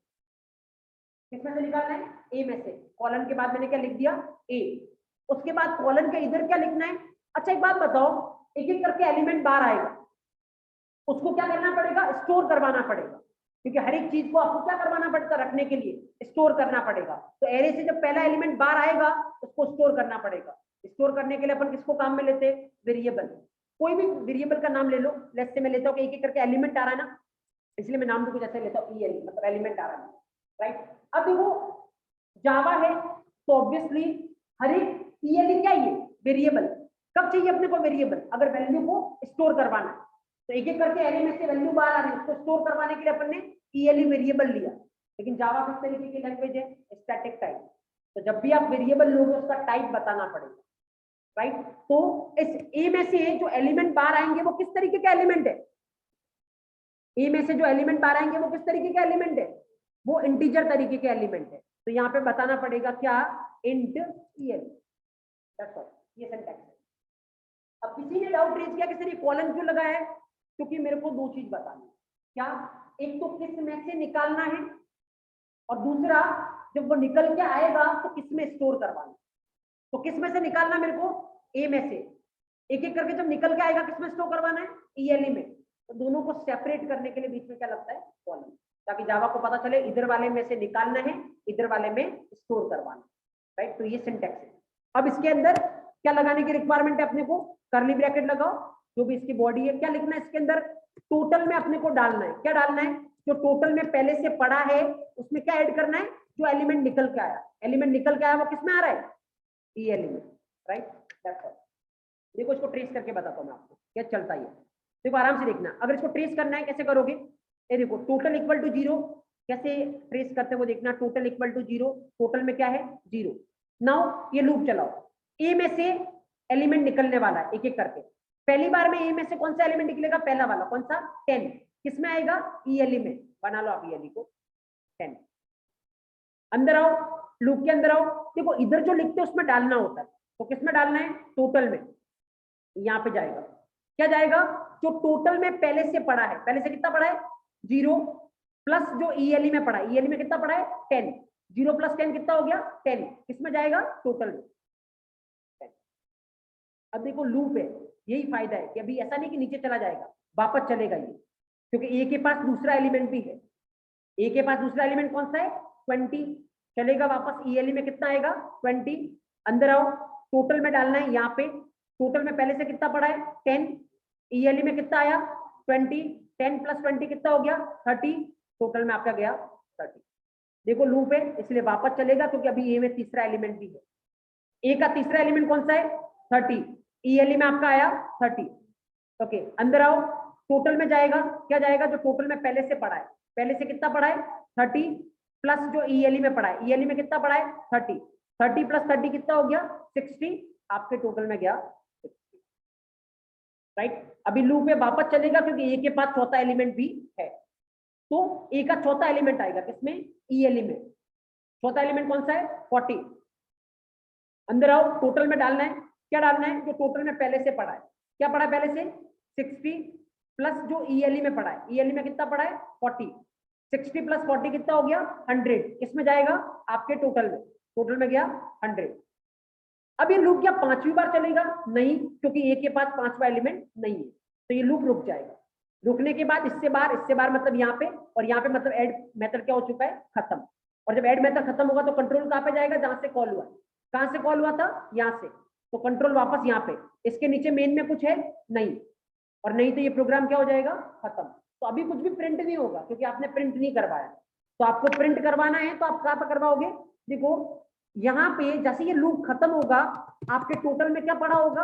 किसमें से निकालना है, ए में से। कॉलन के बाद मैंने क्या लिख दिया, ए। उसके बाद कॉलन के इधर क्या लिखना है। अच्छा एक बात बताओ, एक एक करके एलिमेंट बाहर आएगा, उसको क्या करना पड़ेगा, स्टोर करवाना पड़ेगा, क्योंकि हर एक चीज को आपको क्या करवाना पड़ता है, रखने के लिए स्टोर करना पड़ेगा। तो एरे से जब पहला एलिमेंट बाहर आएगा उसको स्टोर करना पड़ेगा। स्टोर करने के लिए अपन किसको काम में लेते हैं, वेरिएबल। कोई भी वेरिएबल का नाम ले लो। लेट्स से मैं लेता हूँ कि एक एक करके एलिमेंट आ रहा है ना, इसलिए मैं नाम भी कुछ ऐसे लेता हूँ, ई मतलब एलिमेंट आ रहा है, राइट। अब देखो जावा है तो ऑब्वियसली हर एक ई क्या है, वेरिएबल। कब चाहिए अपने को वेरिएबल, अगर वैल्यू को स्टोर करवाना है। तो एक एक करके एरे में से वैल्यू बाहर आ रही है, उसको स्टोर करवाने के लिए अपन ने ई वेरिएबल लिया। लेकिन जावा किस तरीके की लैंग्वेज है, स्टैटिक टाइप। तो जब भी आप वेरिएबल लोगे उसका टाइप बताना पड़ेगा, राइट। तो इस ए में से जो एलिमेंट बाहर आएंगे वो किस तरीके का एलिमेंट है, ए में से जो एलिमेंट बाहर आएंगे वो किस तरीके का एलिमेंट है, वो इंटीजर तरीके के एलिमेंट है। तो यहाँ पे बताना पड़ेगा क्या, इंट ई। दैट्स ऑल, ये सिंटैक्स है। अब किसी ने डाउट रेज किया कि सर ये कॉलन क्यों लगाया है, क्योंकि मेरे को दो चीज बतानी है। क्या, एक तो किस में से निकालना है, और दूसरा जब वो निकल के आएगा तो किस में स्टोर करवाना। तो किस में से निकालना मेरे को, ए में से। एक एक करके जब निकल के आएगा किस में स्टोर करवाना है, ई में। तो दोनों को सेपरेट करने के लिए बीच में क्या लगता है, कॉलन, ताकि जावा को पता चले इधर वाले में से निकालना है, इधर वाले में स्टोर करवाना, राइट। तो ये सिंटैक्स है। अब इसके अंदर क्या लगाने की रिक्वायरमेंट है अपने को, करली ब्रैकेट लगाओ, जो भी इसकी बॉडी है। क्या लिखना है इसके अंदर, टोटल में अपने को डालना है। क्या डालना है, जो टोटल में पहले से पड़ा है उसमें क्या ऐड करना है, जो एलिमेंट निकल के आया। एलिमेंट निकल के आया वो किस में आ रहा है, ई एलिमेंट, राइट। That's all. देखो इसको ट्रेस करके बताता हूँ मैं आपको क्या चलता है। देखो आराम से देखना, अगर इसको ट्रेस करना है कैसे करोगे, ये देखो टोटल इक्वल टू 0, कैसे ट्रेस करते वो देखना। टोटल इक्वल टू 0, टोटल में क्या है 0। नाउ ये लूप चलाओ, ए में से एलिमेंट निकलने वाला है एक एक करके। पहली बार में ए में से कौन सा एलिमेंट निकलेगा, पहला वाला, कौन सा, 10। किसमें आएगा, ई एलिमेंट। बना लो आप ई को 10। अंदर आओ, लूप के अंदर आओ। देखो इधर जो लिखते हैं उसमें डालना होता है, तो किसमें डालना है, टोटल में। यहाँ पे जाएगा, क्या जाएगा, जो टोटल में पहले से पड़ा है, पहले से कितना पड़ा है 0, प्लस जो ई में पड़ा है, ई में कितना पड़ा है 10। 0 + 10 कितना हो गया 10, किसमें जाएगा, टोटल में। अब देखो लूप है, यही फायदा है कि अभी ऐसा नहीं कि नीचे चला जाएगा, वापस चलेगा ये, क्योंकि ए के पास दूसरा एलिमेंट भी है। ए के पास दूसरा एलिमेंट कौन सा है, 20, चलेगा वापस। ई में कितना आएगा 20। अंदर आओ, टोटल में डालना है यहाँ पे। टोटल में पहले से कितना पड़ा है 10, ई में कितना आया 20, 10 + 20 कितना हो गया 30, टोटल में आपका गया 30। देखो लूप है इसलिए वापस चलेगा, क्योंकि अभी ए में तीसरा एलिमेंट भी है। ए का तीसरा एलिमेंट कौन सा है 30, ई में आपका आया 30। ओके अंदर आओ, टोटल में जाएगा, क्या जाएगा, जो टोटल में पहले से पड़ा है, पहले से कितना पड़ा है 30, प्लस जो ई में पड़ा है, ई में कितना पड़ा है 30, 30 + 30 कितना हो गया 60, आपके टोटल में गया 60, राइट। अभी लूप में वापस चलेगा क्योंकि ए के पास चौथा एलिमेंट भी है, तो ए का चौथा एलिमेंट आएगा किसमें, ई में। चौथा एलिमेंट कौन सा है 40। अंदर आओ, टोटल में डालना है, क्या डालना है, जो टोटल में पहले से पड़ा है। क्या पड़ा है पहले से 60, प्लस जो ई में पड़ा है, ई में कितना पड़ा है 40, 60 + 40 कितना हो गया 100, किसमें जाएगा, आपके टोटल में। टोटल में गया 100। अब ये लूप क्या 5वीं बार चलेगा, नहीं, क्योंकि ए के पास 5वां एलिमेंट नहीं है, तो ये लूप रुक जाएगा। रुकने के बाद इससे बार मतलब यहाँ पे, और यहाँ पे मतलब ऐड मेथड क्या हो चुका है, खत्म। और जब ऐड मेथड खत्म होगा तो कंट्रोल कहाँ पे जाएगा, जहां से कॉल हुआ। कहां से कॉल हुआ था, यहाँ से, तो कंट्रोल वापस यहाँ पे। इसके नीचे मेन में कुछ है नहीं, और नहीं तो ये प्रोग्राम क्या हो जाएगा, खत्म। तो अभी कुछ भी प्रिंट नहीं होगा क्योंकि आपने प्रिंट नहीं करवाया। तो आपको प्रिंट करवाना है तो आप कहाँ पर करवाओगे, देखो यहाँ पे जैसे ये लूप खत्म होगा, आपके टोटल में क्या पड़ा होगा,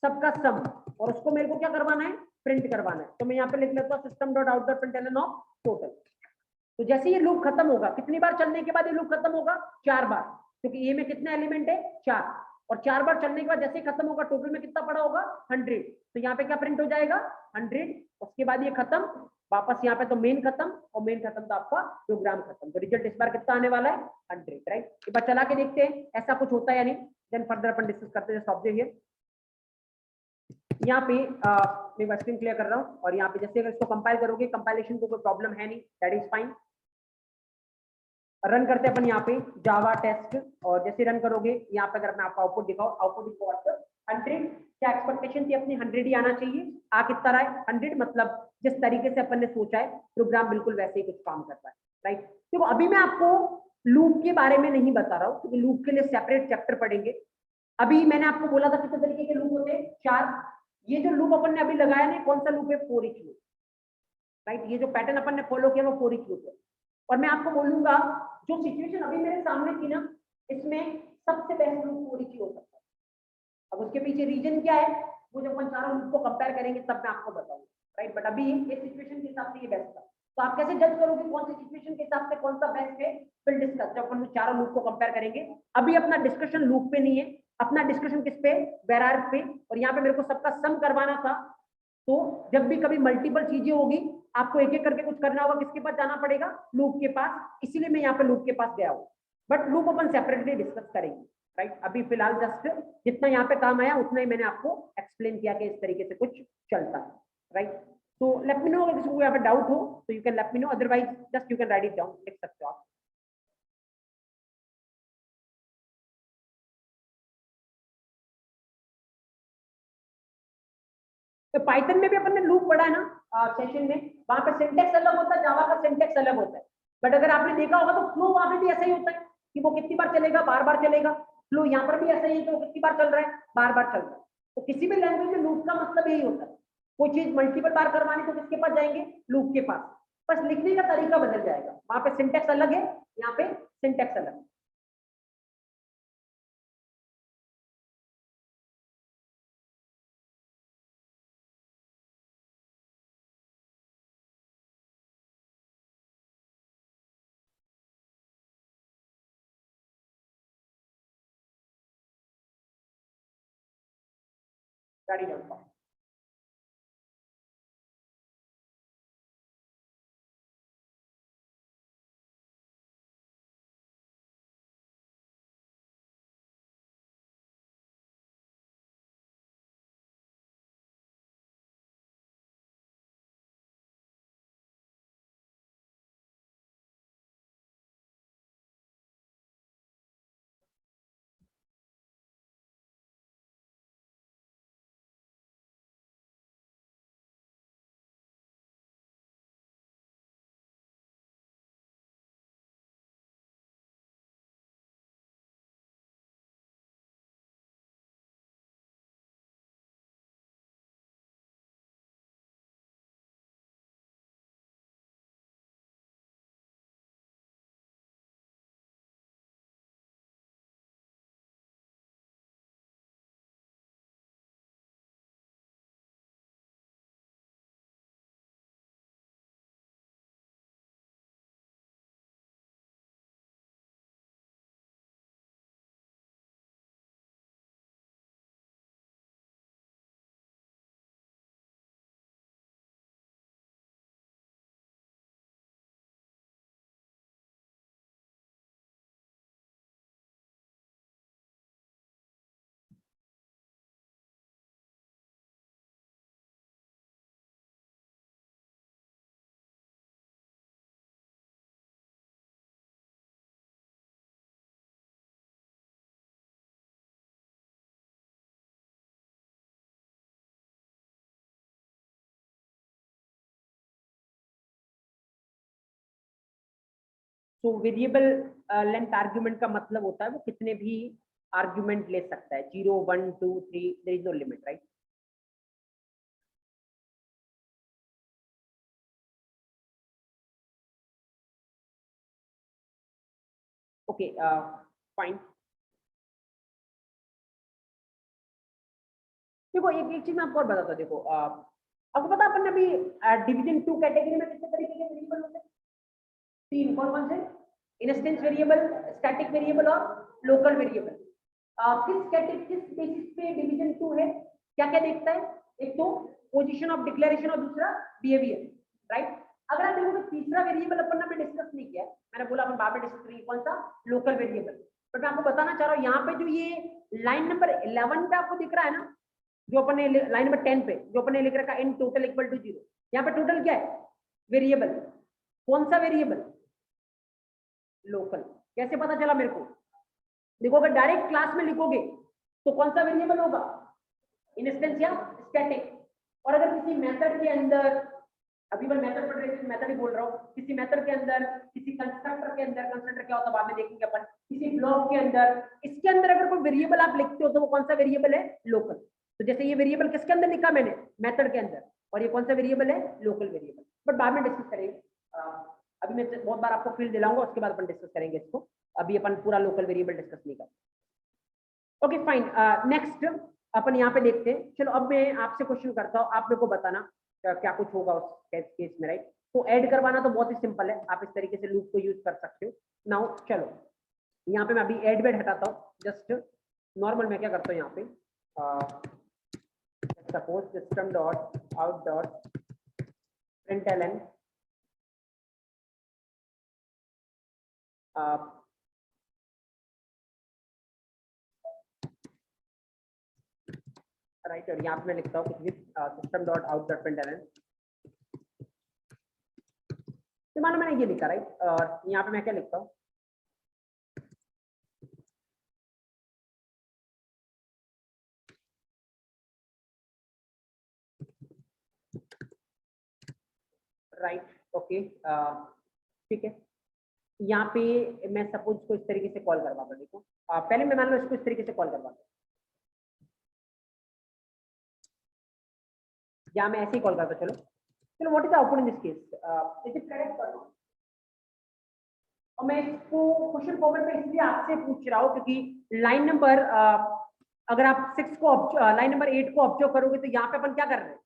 सबका सम, और उसको मेरे को क्या करवाना है, प्रिंट करवाना है। तो मैं यहाँ पे लिख लेता हूँ system.out.println ऑफ टोटल। तो जैसे ये लूप खत्म होगा, कितनी बार चलने के बाद ये लूप खत्म होगा, 4 बार, क्योंकि ए में कितने एलिमेंट है 4, और 4 बार चलने के बाद जैसे ही खत्म होगा टोटल में कितना पड़ा होगा 100। तो यहाँ पे क्या प्रिंट हो जाएगा 100। उसके बाद ये खत्म, वापस यहाँ पे तो मेन खत्म, और मेन खत्म तो आपका प्रोग्राम खत्म। तो रिजल्ट इस बार कितना आने वाला है 100, राइट। एक बार चला के देखते हैं ऐसा कुछ होता है या नहीं, देन फर्दर अपन डिस्कस करते हैं सॉफ्टवेयर। यहाँ पे मैं स्क्रीन क्लियर कर रहा हूँ और यहाँ पे जैसे अगर इसको कंपाइल करोगे, कंपाइलेशन को कोई प्रॉब्लम है नहीं, दैट इज फाइन। रन करते हैं अपन यहाँ पे जावा टेस्ट, और जैसे रन करोगे यहाँ पे अगर मैं आपको आउटपुट दिखाऊं, आउटपुट इज व्हाट 100। क्या एक्सपेक्टेशन थी अपनी? 100 ही आना चाहिए। आ कितना रहा है? 100, मतलब जिस तरीके से अपन ने सोचा है प्रोग्राम बिल्कुल वैसे ही कुछ काम करता है, राइट। देखो अभी मैं आपको लूप के बारे में नहीं बता रहा हूँ क्योंकि लूप के लिए सेपरेट चैप्टर पढ़ेंगे। अभी मैंने आपको बोला था कितने तरीके के लूप होते हैं, 4। ये जो लूप अपन ने अभी लगाया ना, कौन सा लूप है? For each loop, right. ये जो पैटर्न अपन ने फॉलो किया वो फॉर ईच लूप है। और मैं आपको बोलूंगा जो सिचुएशन अभी मेरे सामने थी ना, इसमें सबसे बेस्ट लूप फॉर ईच ही हो सकता है। अब उसके पीछे रीजन क्या है वो जब अपन चारों लूप को कंपेयर करेंगे तब मैं आपको बताऊंगा, राइट। बट अभी इस सिचुएशन के हिसाब से ये बेस्ट था। तो आप कैसे जज करोगे कौन सी सिचुएशन के हिसाब से कौन सा बेस्ट है? फिर डिस्कस, जब अपन चारों लूप को कंपेयर करेंगे। अभी अपना डिस्कशन लूप पे नहीं है, अपना डिस्कशन किस पे? वेरार पे। और यहाँ पे मेरे को सबका सम करवाना था, तो जब भी कभी मल्टीपल चीजें होगी आपको एक एक करके कुछ करना होगा, किसके पास जाना पड़ेगा? लूप के पास। इसीलिए मैं यहाँ पे लूप के पास गया हूँ, but loop upon separately discuss करेंगे, राइट। अभी फिलहाल जस्ट जितना यहाँ पे काम आया उतना ही मैंने आपको एक्सप्लेन किया कि इस तरीके से कुछ चलता है, राइट। तो लेट मी नो अगर किसी को यहाँ पे डाउट हो तो you can let me no, otherwise just you can write it down, लिख सकते हो आप। तो पाइथन में भी अपन ने लूप पढ़ा है ना सेशन में, वहां पे सिंटेक्स अलग होता है, जावा का सिंटेक्स अलग होता है। बट अगर आपने देखा होगा तो फ्लो वहां पे भी ऐसा ही होता है कि वो कितनी बार चलेगा, बार बार चलेगा। फ्लो यहाँ पर भी ऐसा ही है कि वो कितनी बार चल रहा है, बार बार चल रहा है। तो किसी भी लैंग्वेज में लूप का मतलब यही होता है, कोई चीज मल्टीपल बार करवानी तो किसके पास जाएंगे? लूप के पास। बस लिखने का तरीका बदल जाएगा, वहां पे सिंटेक्स अलग है, यहाँ पे सिंटेक्स अलग है। गाड़ी डाउन। तो वेरिएबल लेंथ आर्ग्यूमेंट का मतलब होता है वो कितने भी आर्ग्यूमेंट ले सकता है, 0 1 2 3, there is no limit, right. Okay fine. देखो एक एक चीज मैं आपको और बताता हूँ। देखो आपको पता है अपन ने अभी डिवीजन 2 कैटेगरी में कितने तरीके के वेरिएबल होते हैं? 3। कौन कौन से? इंस्टेंस वेरिएबल, स्टैटिक वेरिएबल और लोकल वेरिएबल। किस बेसिस पे डिवीजन 2 है? क्या क्या देखता है? एक तो पोजीशन ऑफ डिक्लेरेशन और दूसरा बिहेवियर, राइट। अगर आप देखोगे तीसरा वेरिएबल अपन ने डिस्कस नहीं किया, मैंने बोला अपन बाद में डिस्कस करेंगे, कौन सा? Local variable. बट मैं आपको बताना चाह रहा हूँ यहाँ पे जो ये लाइन नंबर 11 पे आपको दिख रहा है ना, जो अपन ने लाइन नंबर 10 पे जो अपन ने लिख रखा इन टोटल इक्वल टू 0, यहाँ पे टोटल क्या है? वेरिएबल। कौन सा वेरिएबल? लोकल। कैसे पता चला मेरे को? देखो अगर डायरेक्ट क्लास में लिखोगे तो कौन सा वेरिएबल होगा? इंस्टेंस या स्टैटिक। और अगर किसी मेथड के अंदर, अभी मैं मेथड पढ़ रही हूँ, मेथड ही बोल रहा हूँ, किसी मेथड के अंदर, किसी कंस्ट्रक्टर के अंदर, कंस्ट्रक्टर क्या होता है बाद में देखेंगे अपन, किसी ब्लॉक के अंदर, इसके अंदर अगर कोई वेरिएबल आप लिखते हो तो वो कौन सा वेरिएबल है? लोकल। तो जैसे ये वेरिएबल किसके अंदर लिखा मैंने? मेथड के अंदर। और ये कौन सा वेरिएबल है? Local variable. बट बाद में डिस्कस करेंगे। अभी मैं बहुत बार आपको फील्ड दिलाऊंगा, उसके बाद अपन डिस्कस करेंगे इसको। अभी अपन पूरा लोकल वेरिएबल डिस्कस नहीं करेंगे। Okay fine. नेक्स्ट अपन यहाँ पे देखते हैं। चलो अब मैं आपसे क्वेश्चन करता हूँ, आप मेरे को बताना क्या कुछ होगा उस केस में, राइट? तो ऐड करवाना तो बहुत ही सिंपल है, आप इस तरीके से लूप को यूज कर सकते हो। नाउ चलो यहाँ पे मैं अभी ऐड वेड हटाता हूँ, जस्ट नॉर्मल मैं क्या करता हूँ यहाँ पे, suppose system dot out dot println right, और यहाँ पे मैं लिखता हूँ कुछ भी system dot out dot println. तो मानो मैंने ये लिखा, राइट, और यहाँ पे मैं क्या लिखता हूँ, राइट, ओके, ठीक है। यहाँ पे मैं सपोज को इस तरीके से कॉल करवाता हूँ। देखो पहले मैं मान लो इसको इस तरीके से कॉल करवाता हूँ, या मैं ऐसे ही कॉल करता हूँ। चलो चलो what is the output in this case? Is it correct और नॉट? और मैं इसको क्वेश्चन फॉर्मेट में इसलिए आपसे पूछ रहा हूँ क्योंकि लाइन नंबर अगर आप 6 को लाइन नंबर 8 को ऑब्जर्व करोगे तो यहाँ पे अपन क्या कर रहे हैं?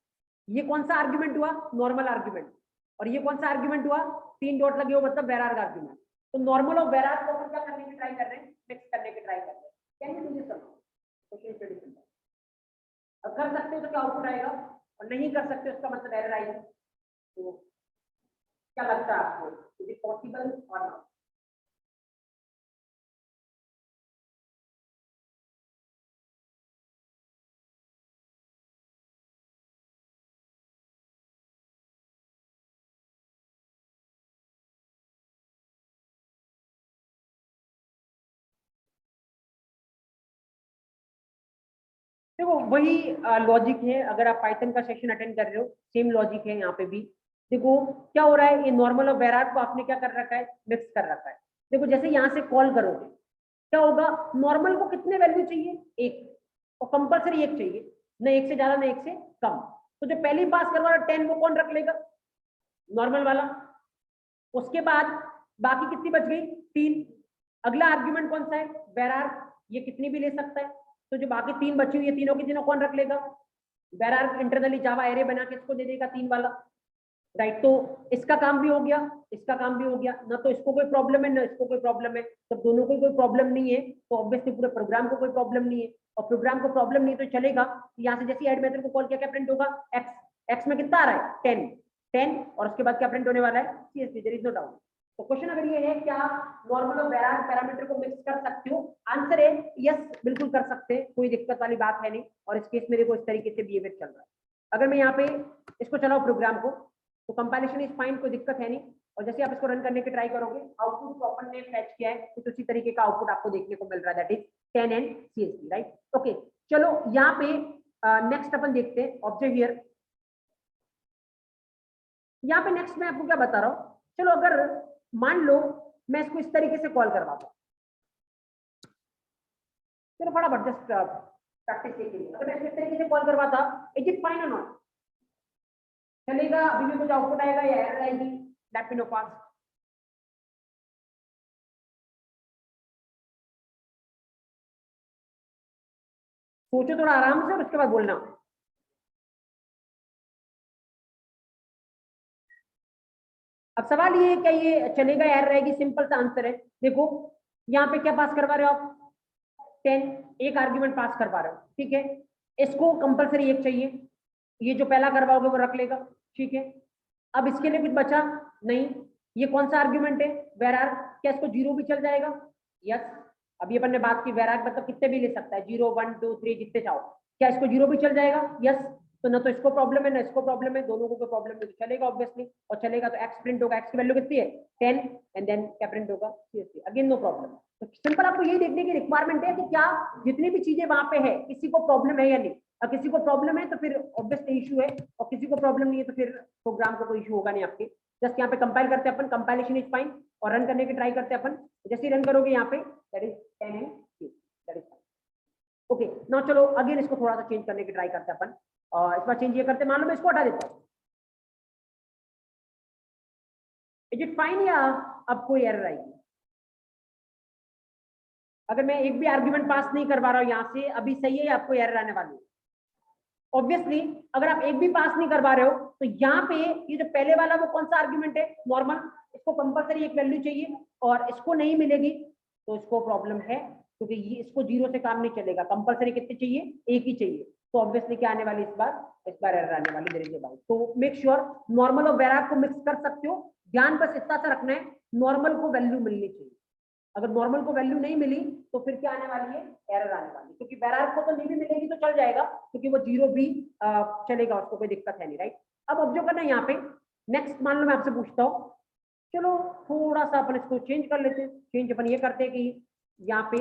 ये कौन सा आर्ग्यूमेंट हुआ? Normal argument. और ये कौन सा आर्ग्यूमेंट हुआ? 3 डॉट लगे हो मतलब वेरार आर्ग्यूमेंट। तो नॉर्मल और वेरार को अपन क्या करने की ट्राई कर रहे हैं? मिक्स करने की ट्राई कर रहे हैं। Can you do this? Question is very simple. अब कर सकते हो तो क्या आउटपुट आएगा, और नहीं कर सकते उसका मतलब एरर आएगी। तो क्या लगता है आपको, इज इट पॉसिबल और नॉट? देखो वही लॉजिक है, अगर आप पाइथन का सेशन अटेंड कर रहे हो सेम लॉजिक है यहाँ पे भी। देखो क्या हो रहा है, ये नॉर्मल और वेरार को आपने क्या कर रखा है? मिक्स कर रखा है। देखो जैसे यहाँ से कॉल करोगे क्या होगा? नॉर्मल को कितने वैल्यू चाहिए? 1, और कंपल्सरी 1 चाहिए, न 1 से ज्यादा न 1 से कम। तो जो पहली पास करवा रहा 10 वो कौन रख लेगा? नॉर्मल वाला। उसके बाद बाकी कितनी बच गई? 3। अगला आर्ग्यूमेंट कौन सा है? वेरार। ये कितनी भी ले सकता है। तो जो बाकी 3 बची हुई है तीनों की तीनों कौन रख लेगा? वेरार इंटरनली जावा एरे बना के इसको दे देगा 3 वाला, राइट। तो इसका काम भी हो गया, इसका काम भी हो गया, ना तो इसको कोई प्रॉब्लम है ना इसको कोई प्रॉब्लम है। जब दोनों को कोई प्रॉब्लम नहीं है तो ऑब्वियसली पूरे प्रोग्राम को कोई प्रॉब्लम नहीं है, और प्रोग्राम को प्रॉब्लम नहीं तो चलेगा। यहाँ से जैसे ऐड मेथड को कॉल किया क्या प्रिंट होगा? एक्स। एक्स में कितना आ रहा है? 10। 10 और उसके बाद क्या प्रिंट होने वाला है? CSV, there is no doubt. तो क्वेश्चन अगर ये है क्या नॉर्मल और वेरार पैरामीटर को मिक्स कर सकते हो? आंसर है यस, बिल्कुल कर सकते हैं, कोई दिक्कत वाली बात है नहीं। और इस केस में देखो इस तरीके से बिहेवियर चल रहा है। अगर मैं यहाँ पे इसको चलाओ प्रोग्राम को तो कंपाइलेशन इज फाइन, कोई दिक्कत है नहीं। और जैसे आप इसको रन करने की ट्राई करोगे आउटपुट को अपन ने फैच किया है, कुछ उसी तरीके का आउटपुट आपको देखने को मिल रहा है, that is 10 and CSV, right. Okay चलो यहाँ पे नेक्स्ट अपन देखते हैं, ऑब्जर्व हियर। यहाँ पे नेक्स्ट मैं आपको क्या बता रहा हूँ, चलो अगर मान लो मैं इसको इस तरीके से कॉल करवाता हूँ, चलो फटाफट जस्ट प्रैक्टिस के लिए अगर मैं इस तरीके से कॉल करवाता, इज इट फाइन और नॉट? चलेगा? अभी भी कुछ आउटपुट आएगा या एरर आएगी? Late me no fast. सोचो थोड़ा आराम से और उसके बाद बोलना। अब सवाल ये है क्या ये चलेगा या एरर आएगी? सिंपल सा आंसर है। देखो यहाँ पे क्या पास करवा रहे हो आप? 10। एक आर्ग्यूमेंट पास करवा रहे हो, ठीक है। इसको कंपलसरी 1 चाहिए, ये जो पहला करवाओगे वो रख लेगा, ठीक है। अब इसके लिए कुछ बचा नहीं। ये कौन सा आर्ग्यूमेंट है? वेरार। क्या इसको 0 भी चल जाएगा? यस। अभी अपन ने बात की वेरार मतलब कितने भी ले सकता है, 0 1 2 3 जितने चाहो। क्या इसको 0 भी चल जाएगा? यस। तो ना तो इसको प्रॉब्लम है ना इसको प्रॉब्लम है, दोनों को कोई प्रॉब्लम नहीं, तो चलेगा ऑब्वियसली। और चलेगा तो एक्स प्रिंट होगा, एक्स की वैल्यू कितनी है 10, एंड देन क्या प्रिंट होगा CSV, अगेन नो प्रॉब्लम। तो सिंपल आपको यही देखने की रिक्वायरमेंट है कि क्या जितनी भी चीजें वहां पे है किसी को प्रॉब्लम है या नहीं। अगर किसी को प्रॉब्लम है तो फिर ऑब्वियसली इशू है, और किसी को प्रॉब्लम नहीं है तो फिर प्रोग्राम को कोई इशू होगा नहीं आपके। जस्ट यहाँ पे कंपाइल करते हैं अपन, कंपाइलेशन इज फाइन, और रन करने की ट्राई करते हैं अपन। जैसे ही रन करोगे यहाँ पे that is 10 and that is fine. Okay now चलो अगेन इसको थोड़ा सा चेंज करने की ट्राई करते हैं अपन। और इस बार चेंज ये करते हैं, मान लो मैं इसको हटा देता हूँ, इज इट फाइन या अब कोई एरर आएगी? अगर मैं एक भी आर्ग्यूमेंट पास नहीं करवा रहा हूँ यहाँ से, अभी सही है या आपको एरर आने वाली है? ऑब्वियसली अगर आप एक भी पास नहीं करवा रहे हो तो यहाँ पे ये जो पहले वाला वो कौन सा आर्ग्यूमेंट है नॉर्मल, इसको कंपलसरी एक वैल्यू चाहिए, और इसको नहीं मिलेगी तो इसको प्रॉब्लम है, क्योंकि ये इसको 0 से काम नहीं चलेगा, कंपलसरी कितनी चाहिए? एक ही चाहिए। तो ऑब्वियसली क्या आने वाली इस बार एरर आने वाली देयर इज अ डाउट। तो मेक श्योर नॉर्मल और वेरिएबल को मिक्स कर सकते हो, ध्यान बस इतना सा रखना है नॉर्मल को वैल्यू मिलनी चाहिए। अगर नॉर्मल को वैल्यू नहीं मिली तो फिर क्या आने वाली है? एरर आने वाली है, क्योंकि वेरिएबल को तो नहीं भी मिलेगी तो चल जाएगा, क्योंकि वो 0 भी चलेगा, उसको कोई दिक्कत है नहीं, राइट। अब ऑब्जर्व करना है यहाँ पे। नेक्स्ट मान लो मैं आपसे पूछता हूँ, चलो थोड़ा सा अपन इसको चेंज कर लेते हैं। चेंज अपन ये करते हैं कि यहाँ पे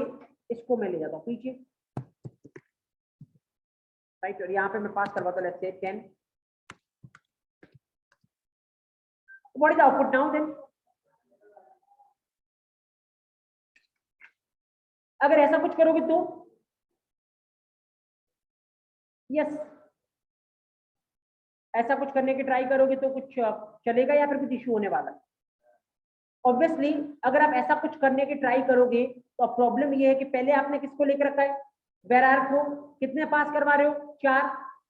इसको मैं ले जाता हूँ पीछे, राइट, और यहाँ पे मैं पास करवाता हूँ let's say 10। What is output now then? अगर ऐसा कुछ करोगे तो यस, ऐसा कुछ करने की ट्राई करोगे तो कुछ चलेगा या फिर कुछ इशू होने वाला है? ऑब्वियसली अगर आप ऐसा कुछ करने की ट्राई करोगे तो अब प्रॉब्लम ये है कि पहले आपने किसको लेकर रखा है? वेरार को। कितने पास करवा रहे हो? 4।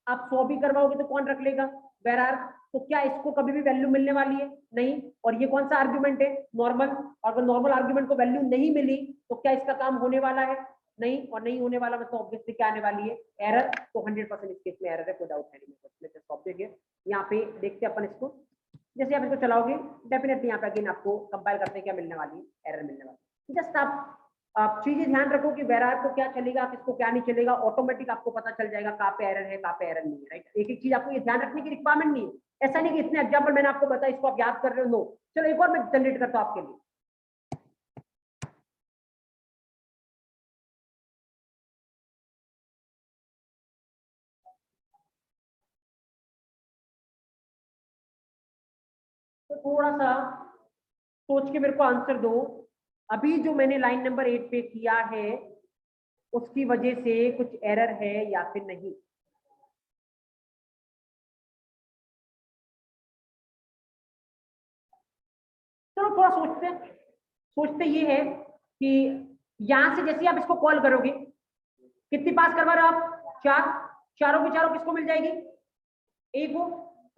आप 100 भी करवाओगे तो कौन रख लेगा? वेरार। तो क्या इसको कभी भी वैल्यू मिलने वाली है? नहीं। और ये कौन सा आर्ग्यूमेंट है? नॉर्मल। अगर नॉर्मल आर्ग्यूमेंट को वैल्यू नहीं मिली तो क्या इसका काम होने वाला है? नहीं। और नहीं होने वाला मतलब ऑब्वियसली क्या आने वाली है? एरर। तो 100% इस केस में एरर है, कोई डाउट नहीं। यहाँ पे देखते हैं अपन इसको, जैसे आप इसको चलाओगे डेफिनेटली यहाँ पे अगेन आपको कंपाइल करते क्या मिलने वाली है? एरर मिलने वाली है। जस्ट आप चीजें ध्यान रखो कि वेरार को क्या चलेगा, किसको क्या नहीं चलेगा, ऑटोमेटिक आपको पता चल जाएगा कहाँ पे एरर है कहाँ पे एरर नहीं है, राइट। एक एक चीज आपको ये ध्यान रखने की रिक्वायरमेंट नहीं है। ऐसा नहीं कि इतने एग्जाम्पल मैंने आपको बताया इसको आप याद कर रहे हो, नो। चलो एक और मैं जनरेट करता हूँ आपके लिए। तो थोड़ा सा सोच के मेरे को आंसर दो, अभी जो मैंने लाइन नंबर 8 पे किया है उसकी वजह से कुछ एरर है या फिर नहीं? चलो थोड़ा सोचते ये है कि यहां से जैसे आप इसको कॉल करोगे, कितनी पास करवा रहे हो आप? 4। चारों के चारों किसको मिल जाएगी? ए को,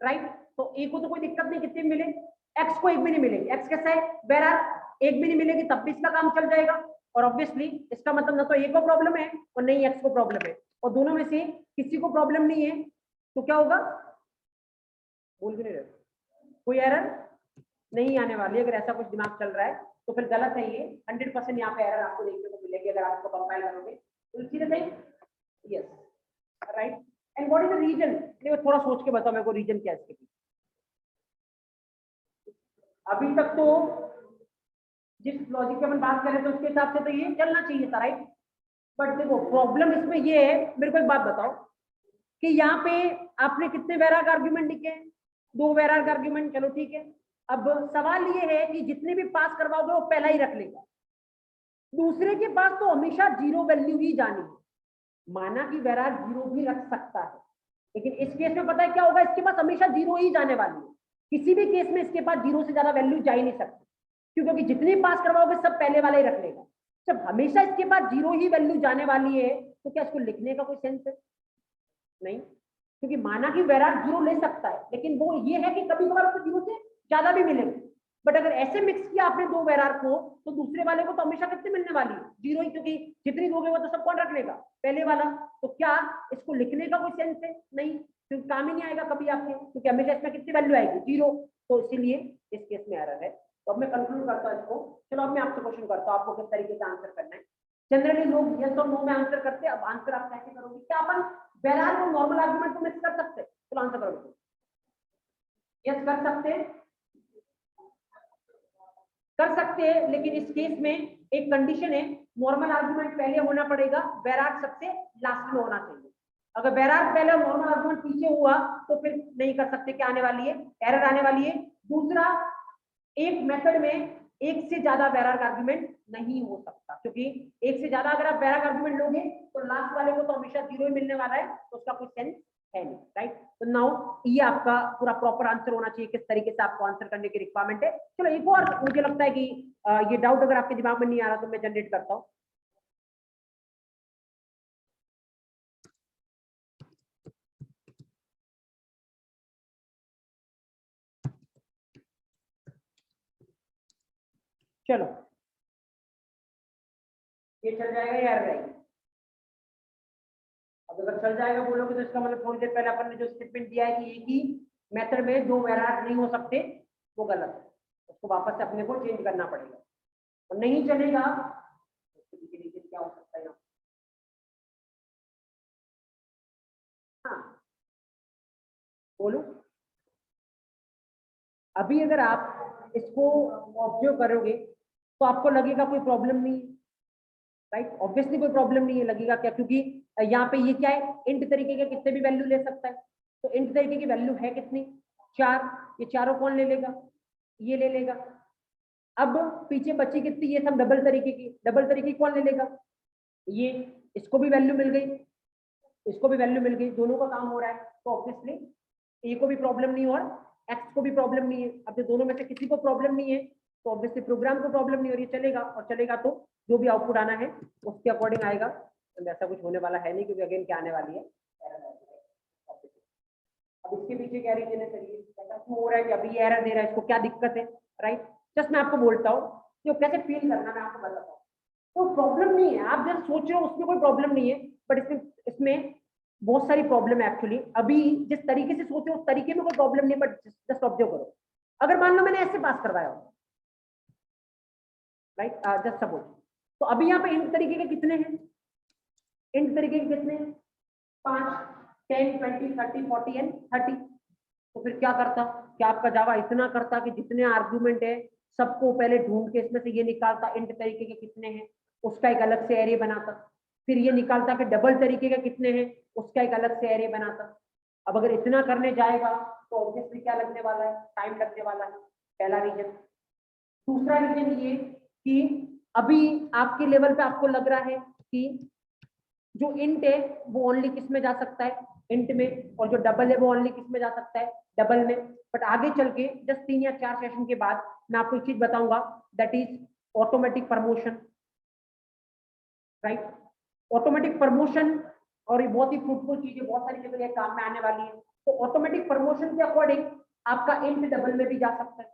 राइट। तो ए को तो कोई दिक्कत नहीं, कितने मिले? एक्स को एक भी नहीं मिलेगी। एक्स कैसा है? वेरार एक भी नहीं मिलेगी तब भी इसका काम चल जाएगा। और ऑब्वियसली इसका मतलब ना तो ए को प्रॉब्लम है और नहीं एक्स को प्रॉब्लम है, और दोनों में से किसी को प्रॉब्लम नहीं है, तो क्या होगा? बोल भी नहीं रहे, कोई एरर नहीं आने वाली। अगर ऐसा कुछ दिमाग चल रहा है तो फिर गलत है ये। 100% यहाँ पे एरर आपको देखने को मिलेगी अगर आप इसको कंपाइल करोगे तो सीधे सही। Yes, right. And what is the reason? थोड़ा सोच के बताओ मेरे को, रीजन क्या है इसके पीछे? अभी तक तो जिस लॉजिक की अपन बात कर रहे थे उसके हिसाब से तो ये चलना चाहिए था, राइट। बट देखो प्रॉब्लम इसमें ये है, मेरे को एक बात बताओ कि यहाँ पे आपने कितने वैराग आर्ग्यूमेंट लिखे? 2 वैराग आर्ग्यूमेंट, चलो ठीक है। अब सवाल ये है कि जितने भी पास करवाओगे वो पहला ही रख लेगा, दूसरे के पास तो हमेशा 0 वैल्यू ही जानी है। माना कि वैराग 0 भी रख सकता है, लेकिन इस केस में पता है क्या होगा? इसके पास हमेशा 0 ही जाने वाली है। किसी भी केस में इसके पास 0 से ज्यादा वैल्यू जा ही नहीं सकती, क्योंकि जितने पास करवाओगे सब पहले वाला ही रख लेगा। जब हमेशा इसके पास 0 ही वैल्यू जाने वाली है तो क्या इसको लिखने का कोई सेंस है? नहीं, क्योंकि माना कि वेरार 0 ले सकता है, लेकिन वो ये है कि कभी कभार उसको 0 से ज्यादा भी मिलेगा। बट अगर ऐसे मिक्स किया आपने 2 वेरार को तो दूसरे वाले को तो हमेशा कितने मिलने वाली है? 0 ही, क्योंकि जितनी दोगे वो तो सब कौन रख लेगा? पहले वाला। तो क्या इसको लिखने का कोई सेंस है? नहीं, क्योंकि काम ही नहीं आएगा कभी आपके, क्योंकि हमेशा इसमें कितनी वैल्यू आएगी? 0। तो इसीलिए इस केस में एरर है। तो अब मैं कंक्लूड करता हूँ इसको। चलो अब मैं आपसे क्वेश्चन करता हूँ, आपको किस तरीके से आंसर करना है। जनरली लोग यस और नो में आंसर करते हैं। अब आंसर आप कैसे करोगे? क्या अपन बहरहाल वो नॉर्मल आर्गुमेंट को मिक्स कर सकते हैं? चलो आंसर करोगे। यस कर सकते हैं, कर सकते हैं, लेकिन इस केस में एक कंडीशन है, नॉर्मल आर्गुमेंट पहले होना पड़ेगा, बैराग सबसे लास्ट में होना चाहिए। अगर बैराग पहले और नॉर्मल आर्गुमेंट पीछे हुआ तो फिर नहीं कर सकते, क्या आने वाली है? एरर आने वाली है। दूसरा, एक मेथड में एक से ज्यादा बैराग आर्गुमेंट नहीं हो सकता, क्योंकि एक से ज्यादा अगर आप बैराग आर्गुमेंट लोगे तो लास्ट वाले को तो हमेशा 0 ही मिलने वाला है, तो उसका कोई सेंस है नहीं, राइट? तो नाउ ये आपका पूरा प्रॉपर आंसर होना चाहिए, किस तरीके से आपको आंसर करने की रिक्वायरमेंट है। चलो एक और मुझे लगता है कि ये डाउट अगर आपके दिमाग में नहीं आ रहा तो मैं जनरेट करता हूँ। चलो ये चल जाएगा या रह जाएगा? अब अगर चल जाएगा बोलोगे तो इसका मतलब थोड़ी देर पहले अपन ने जो स्टेटमेंट दिया है कि एक ही मेथड में दो वेराइट नहीं हो सकते, वो गलत है, उसको वापस से अपने को चेंज करना पड़ेगा। और नहीं चलेगा तो क्या हो सकता है? हाँ बोलो। अभी अगर आप इसको ऑब्जर्व करोगे तो आपको लगेगा कोई प्रॉब्लम नहीं, राइट? ऑब्वियसली कोई प्रॉब्लम नहीं है, लगेगा क्या? क्योंकि यहाँ पे ये क्या है, इंट तरीके के कितने भी वैल्यू ले सकता है, तो इंट तरीके की वैल्यू है कितनी? 4। ये चारों कौन ले लेगा? ये ले लेगा। अब पीछे बची कितनी? ये सब डबल तरीके की, डबल तरीके की कौन ले लेगा? ये, इसको भी वैल्यू मिल गई, इसको भी वैल्यू मिल गई, दोनों का काम हो रहा है, तो ऑब्वियसली ए को भी प्रॉब्लम नहीं और एक्स को भी प्रॉब्लम नहीं है। अब जो दोनों में से किसी को प्रॉब्लम नहीं है तो ऑब्वियसली प्रोग्राम को प्रॉब्लम नहीं, और ये चलेगा, और चलेगा तो जो भी आउटपुट आना है उसके अकॉर्डिंग आएगा। तो ऐसा कुछ होने वाला है नहीं, क्योंकि अगेन क्या आने वाली है? अब इसके पीछे क्या रीजन है? चलिए ऐसा क्यों हो रहा है कि अभी एरर दे रहा है, इसको क्या दिक्कत है, राइट? जस्ट मैं आपको बोलता हूँ कि कैसे फील करना, मैं आपको बताता हूँ। तो प्रॉब्लम नहीं है, आप जब सोच रहे हो उसमें कोई प्रॉब्लम नहीं है, बट इसमें इसमें बहुत सारी प्रॉब्लम है एक्चुअली। अभी जिस तरीके से सोचे उस तरीके में कोई प्रॉब्लम नहीं, बट जस्ट ऑब्जर्व करो। अगर मान लो मैंने ऐसे पास करवाया हो, राइट, जस्ट सपोज, तो अभी यहाँ पे इंट तरीके के कितने हैं? इंट तरीके के कितने हैं? 5, 10, 20, 30, 40 एंड 30। तो फिर क्या करता? क्या आपका जावा इतना करता कि जितने आर्ग्यूमेंट है सबको पहले ढूंढ के इसमें से ये निकालता इंट तरीके के कितने हैं, उसका एक अलग से एरे बनाता, फिर ये निकालता कि डबल तरीके के कितने हैं, उसका एक अलग से एरे बनाता। अब अगर इतना करने जाएगा तो ऑब्वियसली क्या लगने वाला है? टाइम लगने वाला है, पहला रीजन। दूसरा रीजन ये कि अभी आपके लेवल पे आपको लग रहा है कि जो इंट है वो ओनली किस में जा सकता है? इंट में। और जो डबल है वो ओनली किस में जा सकता है? डबल में। बट आगे चल के जस्ट 3 या 4 सेशन के बाद मैं आपको एक चीज बताऊंगा, that is automatic promotion, right? Automatic promotion, और ये बहुत ही फ्रूटफुल चीज है, बहुत सारी जगह ये काम में आने वाली है। तो ऑटोमेटिक प्रमोशन के अकॉर्डिंग आपका इंट डबल में भी जा सकता है,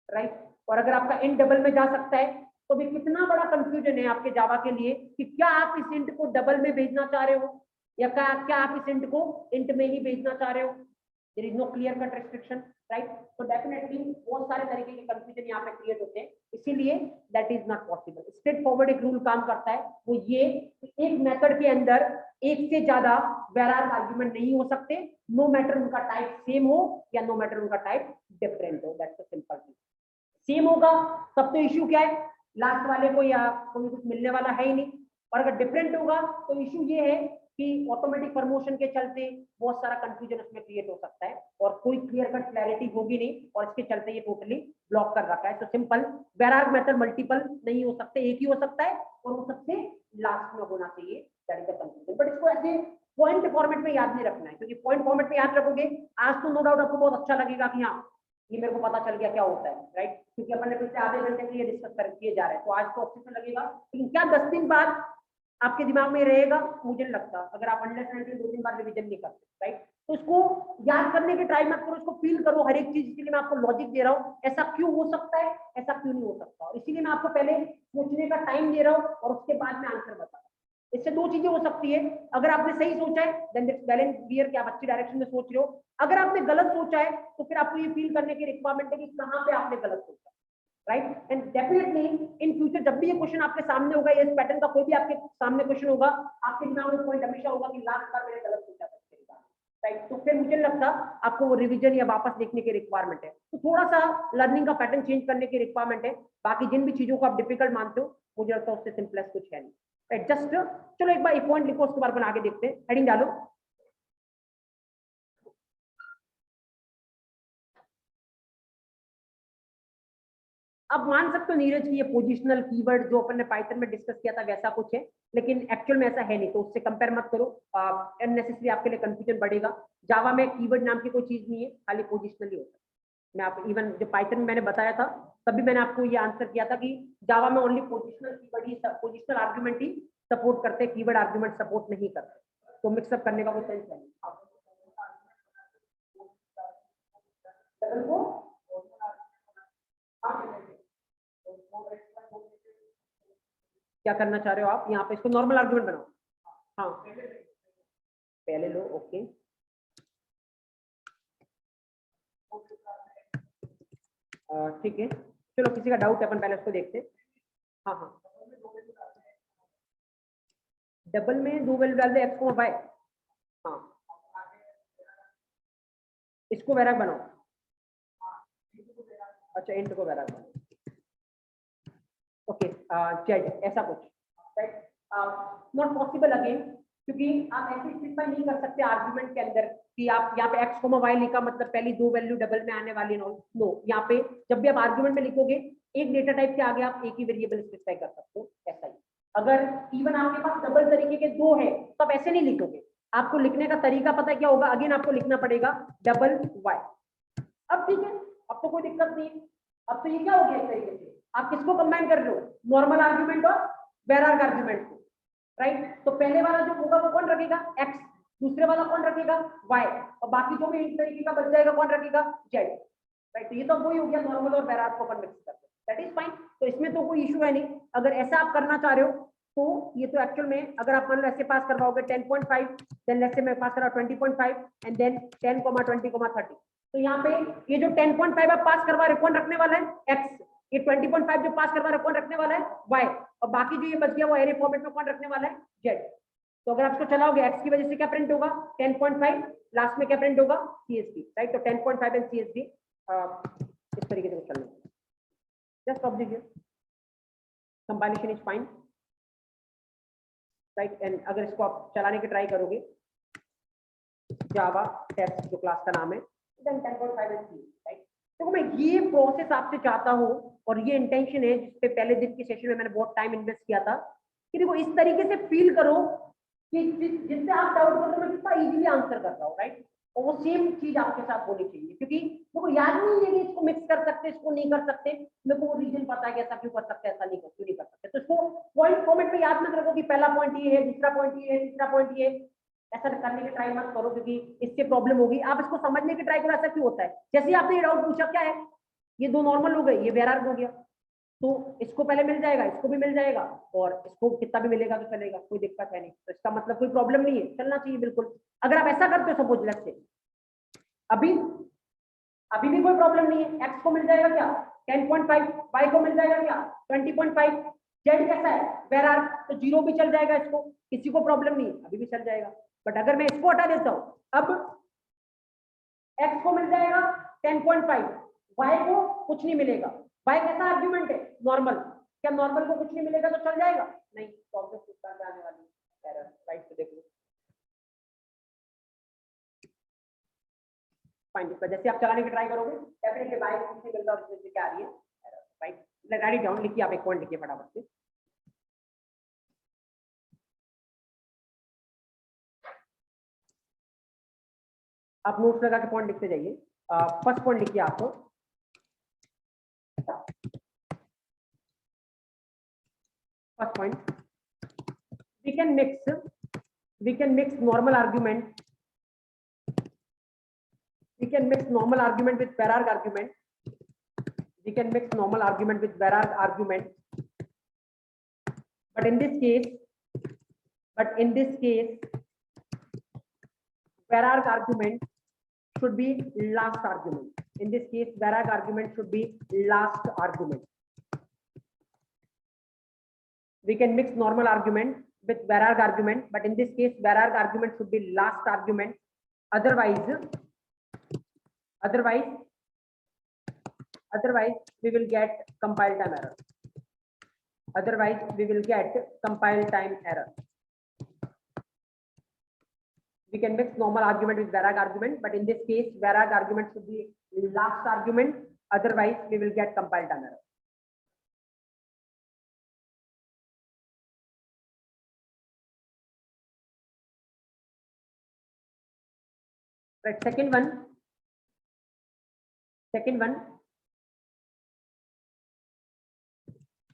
राइट? और अगर आपका इंट डबल में जा सकता है तो भी कितना बड़ा कंफ्यूजन है आपके जावा के लिए कि क्या आप इस इंट को डबल में भेजना चाह रहे हो या क्या आप इस इंट को इंट में ही भेजना चाह रहे हो? There is no clear cut restriction, right? तो डेफिनेटली बहुत सारे तरीके के कंफ्यूजन यहाँ पे क्रिएट होते हैं, इसीलिए that is not possible. Straight forward एक रूल काम करता है, वो ये कि एक मेथड के अंदर एक से ज्यादा वेराइज आर्गुमेंट नहीं हो सकते, नो मैटर उनका टाइप सेम हो या नो मैटर उनका टाइप डिफरेंट हो, that's a simple thing. Same होगा तब तो इश्यू क्या है? लास्ट वाले को या कोई कुछ मिलने वाला है ही नहीं। और अगर डिफरेंट होगा तो इश्यू ये है कि ऑटोमेटिक प्रमोशन के चलते बहुत सारा कंफ्यूजन उसमें क्रिएट हो सकता है और कोई क्लियर कट क्लैरिटी होगी नहीं, और इसके चलते ये टोटली ब्लॉक कर रखा है। तो सिंपल, वेराइज मेथड मल्टीपल नहीं हो सकते, एक ही हो सकता है, और वो सबसे लास्ट में होना चाहिए, that is the conclusion. But इसको ऐसे पॉइंट फॉर्मेट में याद नहीं रखना है, क्योंकि पॉइंट फॉर्मेट में याद रखोगे आज तो नो डाउट आपको बहुत अच्छा लगेगा कि हाँ ये मेरे को पता चल गया क्या होता है, राइट? क्योंकि अपन ने पिछले आधे घंटे के लिए डिस्कस कर किए जा रहे हैं, तो आज तो अच्छे से लगेगा। लेकिन क्या 10 दिन बाद आपके दिमाग में रहेगा? मुझे नहीं लगता, अगर आप अंडरस्टैंडिंग 2 दिन बाद रिवीजन नहीं करते, राइट? तो इसको याद करने की ट्राई मत करो, इसको फील करो हर एक चीज। इसलिए मैं आपको लॉजिक दे रहा हूँ, ऐसा क्यों हो सकता है, ऐसा क्यों नहीं हो सकता, और इसीलिए मैं आपको पहले सोचने का टाइम दे रहा हूँ और उसके बाद में आंसर बता रहा हूँ। इससे 2 चीजें हो सकती है, अगर आपने सही सोचा है then it's well and clear कि आप अच्छी डायरेक्शन में सोच रहे हो। अगर आपने गलत सोचा है तो फिर आपको ये फील करने की रिक्वायरमेंट है कि कहाँ पे आपने गलत सोचा। Right. And definitely in future जब भी ये क्वेश्चन आपके सामने होगा, इस पैटर्न का कोई भी आपके सामने क्वेश्चन होगा, आपके दिमाग में पॉइंट हमेशा होगा कि लास्ट बार मैंने गलत पूछा था, राइट। तो फिर मुझे लगता आपको वो रिवीजन या वापस देखने की रिक्वायरमेंट है, तो थोड़ा सा लर्निंग का पैटर्न चेंज करने की रिक्वायरमेंट है। बाकी जिन भी चीजों को आप डिफिकल्ट मानते हो, मुझे लगता है उससे सिंपलेस्ट कुछ है नहीं, राइट। जस्ट चलो एक बार एक पॉइंट लिखो, उसके बाद अपन आगे देखते हैं। हेडिंग डालो। अब मान सकते हो नीरज की ये पोजिशनल कीवर्ड जो अपन ने पाइथन में डिस्कस किया था वैसा कुछ है, लेकिन एक्चुअल में ऐसा है नहीं, तो उससे कंपेयर मत करो, अननेसेसरी आपके लिए कंफ्यूजन बढ़ेगा। जावा में कीवर्ड नाम की कोई चीज नहीं है, खाली पोजिशनल ही होता है। मैं आप इवन जो पाइथन में मैंने बताया था तभी मैंने आपको ये आंसर किया था कि जावा में ओनली पोजिशनल कीवर्ड ही, पोजिशनल आर्ग्यूमेंट ही सपोर्ट करते हैं, कीवर्ड आर्ग्यूमेंट सपोर्ट नहीं करते, तो मिक्सअप करने का कोई सेंस नहीं। क्या करना चाह रहे हो आप यहाँ पे, इसको नॉर्मल आर्गुमेंट बनाओ। हाँ पहले लो, ओके। ठीक है, चलो किसी का डाउट है अपन पहले उसको देखते हैं। हाँ हाँ, डबल में दो वैल्यू डाल दे, एक्स को वाई। हाँ, इसको वैराग बनाओ। अच्छा, इंट को वैराग बनाओ, ओके। जेड ऐसा कुछ, राइट। नॉट पॉसिबल अगेन, क्योंकि आप ऐसे स्पेसिफाई नहीं कर सकते आर्गुमेंट के अंदर कि आप यहाँ पे एक्स कोमा वाई लिखा मतलब पहली दो वैल्यू डबल में आने वाली। नो, यहाँ पे जब भी आप आर्गुमेंट में लिखोगे एक डेटा टाइप के आगे आप एक ही वेरिएबल स्पेसिफाई कर सकते हो, ऐसा ही। अगर इवन आपके पास डबल तरीके के दो है तो आप ऐसे नहीं लिखोगे, आपको लिखने का तरीका पता है क्या होगा, अगेन आपको लिखना पड़ेगा डबल वाई। अब ठीक है, अब तो कोई दिक्कत नहीं है। अब तो ये क्या हो गया एक तरीके से, आप किसको कंबाइन कर रहे हो, नॉर्मल आर्ग्यूमेंट और वेरार्ग आर्ग्यूमेंट को, राइट। तो पहले वाला जो होगा वो कौन रखेगा, एक्स, दूसरे वाला कौन रखेगा, वाई, और बाकी जो भी इस तरीके का बच जाएगा कौन रखेगा, जेड, राइट। तो ये तो वही हो गया, नॉर्मल और वेरार्ग को अपन मिक्स करते हैं, दैट इज फाइन। तो इसमें तो कोई इशू है नहीं, अगर ऐसा आप करना चाह रहे हो तो ये तो एक्चुअल में अगर आप मान लो ऐसे पास करवाओगे 10.5, देन लेट्स से मैं पास करा 20.5 एंड देन 10, 20, 30। तो यहाँ पे ये जो 10.5 आप पास करवा रहे कौन रखने वाला है, एक्स। ये 20.5 जो पास करवा रहे कौन रखने वाला है, वाई। और बाकी जो ये बच गया वो एरे फॉर्मेट में कौन रखने वाला है, जेड। तो अगर आप इसको चलाओगे एक्स की वजह से क्या प्रिंट होगा, 10.5, लास्ट में क्या प्रिंट होगा, सीएसवी, राइट। तो 10.5 एंड सीएसवी इस तरीके से चलना, just observe compilation is fine, right. And अगर इसको आप चलाने की ट्राई करोगे जावा टेस्ट जो क्लास का नाम है, देन 10.5 एंड सी, राइट। तो मैं ये प्रोसेस आपसे चाहता हूँ और ये इंटेंशन है जिसपे पहले दिन के सेशन में मैंने बहुत टाइम इन्वेस्ट किया था कि देखो इस तरीके से फील करो कि जिससे आप डाउट करते हो मैं कितना इजीली आंसर कर रहा हूँ, राइट। और वो सेम चीज आपके साथ होनी चाहिए, क्योंकि मेरे को याद नहीं है कि इसको मिक्स कर सकते, इसको नहीं कर सकते, मेरे को वो रीजन पता है कि ऐसा क्यों कर सकते, ऐसा नहीं क्यों नहीं कर सकते। तो इसको पॉइंट फॉर्मेट में याद मत रखो कि पहला पॉइंट ये है, दूसरा पॉइंट ये है, तीसरा पॉइंट ये है, ऐसा करने की ट्राई मत करो क्योंकि इससे प्रॉब्लम होगी। आप इसको समझने की ट्राई करो ऐसा क्यों होता है, जैसे आपने ये डाउट पूछा क्या है, ये दो नॉर्मल हो गए, ये वेरार्ग हो गया, तो इसको पहले मिल जाएगा, इसको भी मिल जाएगा, और इसको कितना भी मिलेगा तो चलेगा, कोई दिक्कत है नहीं। तो इसका मतलब कोई प्रॉब्लम नहीं है, चलना चाहिए बिल्कुल। अगर आप ऐसा करते हो सपोज लेट्स से अभी अभी भी कोई प्रॉब्लम नहीं है, एक्स को मिल जाएगा क्या 10.5, वाई को मिल जाएगा क्या 20.5, जेड कैसा है वेरार्ग, तो जीरो भी चल जाएगा, इसको किसी को प्रॉब्लम नहीं है, अभी भी चल जाएगा। बट अगर मैं इसको हटा देता हूं, अब एक्स को मिल जाएगा 10.5, वाई को कुछ नहीं मिलेगा, वाई कैसा आर्ग्यूमेंट है, नॉर्मल, क्या नॉर्मल को कुछ नहीं मिलेगा तो चल जाएगा, नहीं, तो ऑब्जेक्ट उसका क्या आने वाली एरर, राइट। तो देख लो फाइन, जैसे आप चलाने की ट्राई करोगे डेफिनेटली वाई को कुछ नहीं मिलता और इसमें क्या आ रही है एरर, राइट। राइट डाउन लिखिए, आप एक पॉइंट लिखिए फटाफट से। आप नोट्स लगा के पॉइंट लिखते जाइए। फर्स्ट पॉइंट लिखिए आपको, first point, we can mix normal argument, we can mix normal argument with Verarg argument, we can mix normal argument with Verarg argument, but in this case Verarg argument should be last argument. In this case Verarg argument should be last argument. We can mix normal argument with vararg argument, but in this case vararg argument should be last argument. Otherwise we will get compile time error. We can mix normal argument with vararg argument, but in this case vararg argument should be last argument, otherwise we will get compile time error. Right, second one,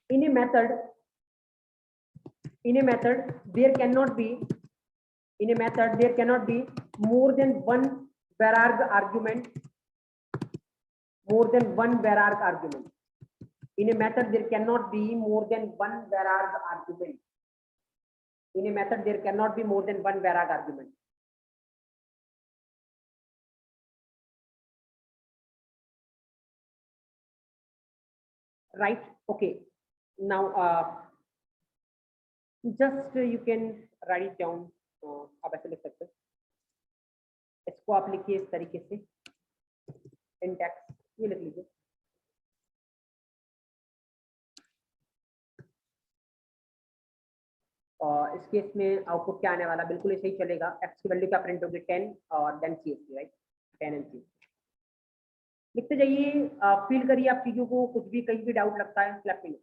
in a method there cannot be more than one vararg argument. In a method there cannot be more than one vararg argument. Right, okay. Now just you can write it down. आप ऐसे लिख सकते हैं, इसको आप लिखिए इस तरीके से, इन टेक्स्ट ये लिख लीजिए। और इस केस में आउटपुट क्या आने वाला, बिल्कुल ऐसे ही चलेगा। एक्स की वैल्यू क्या प्रिंट होगी, 10 और then CSV, right, 10 and CSV लिखते जाइए। फील करिए आप चीजों को, कुछ भी कहीं भी डाउट लगता है लेट मी नो।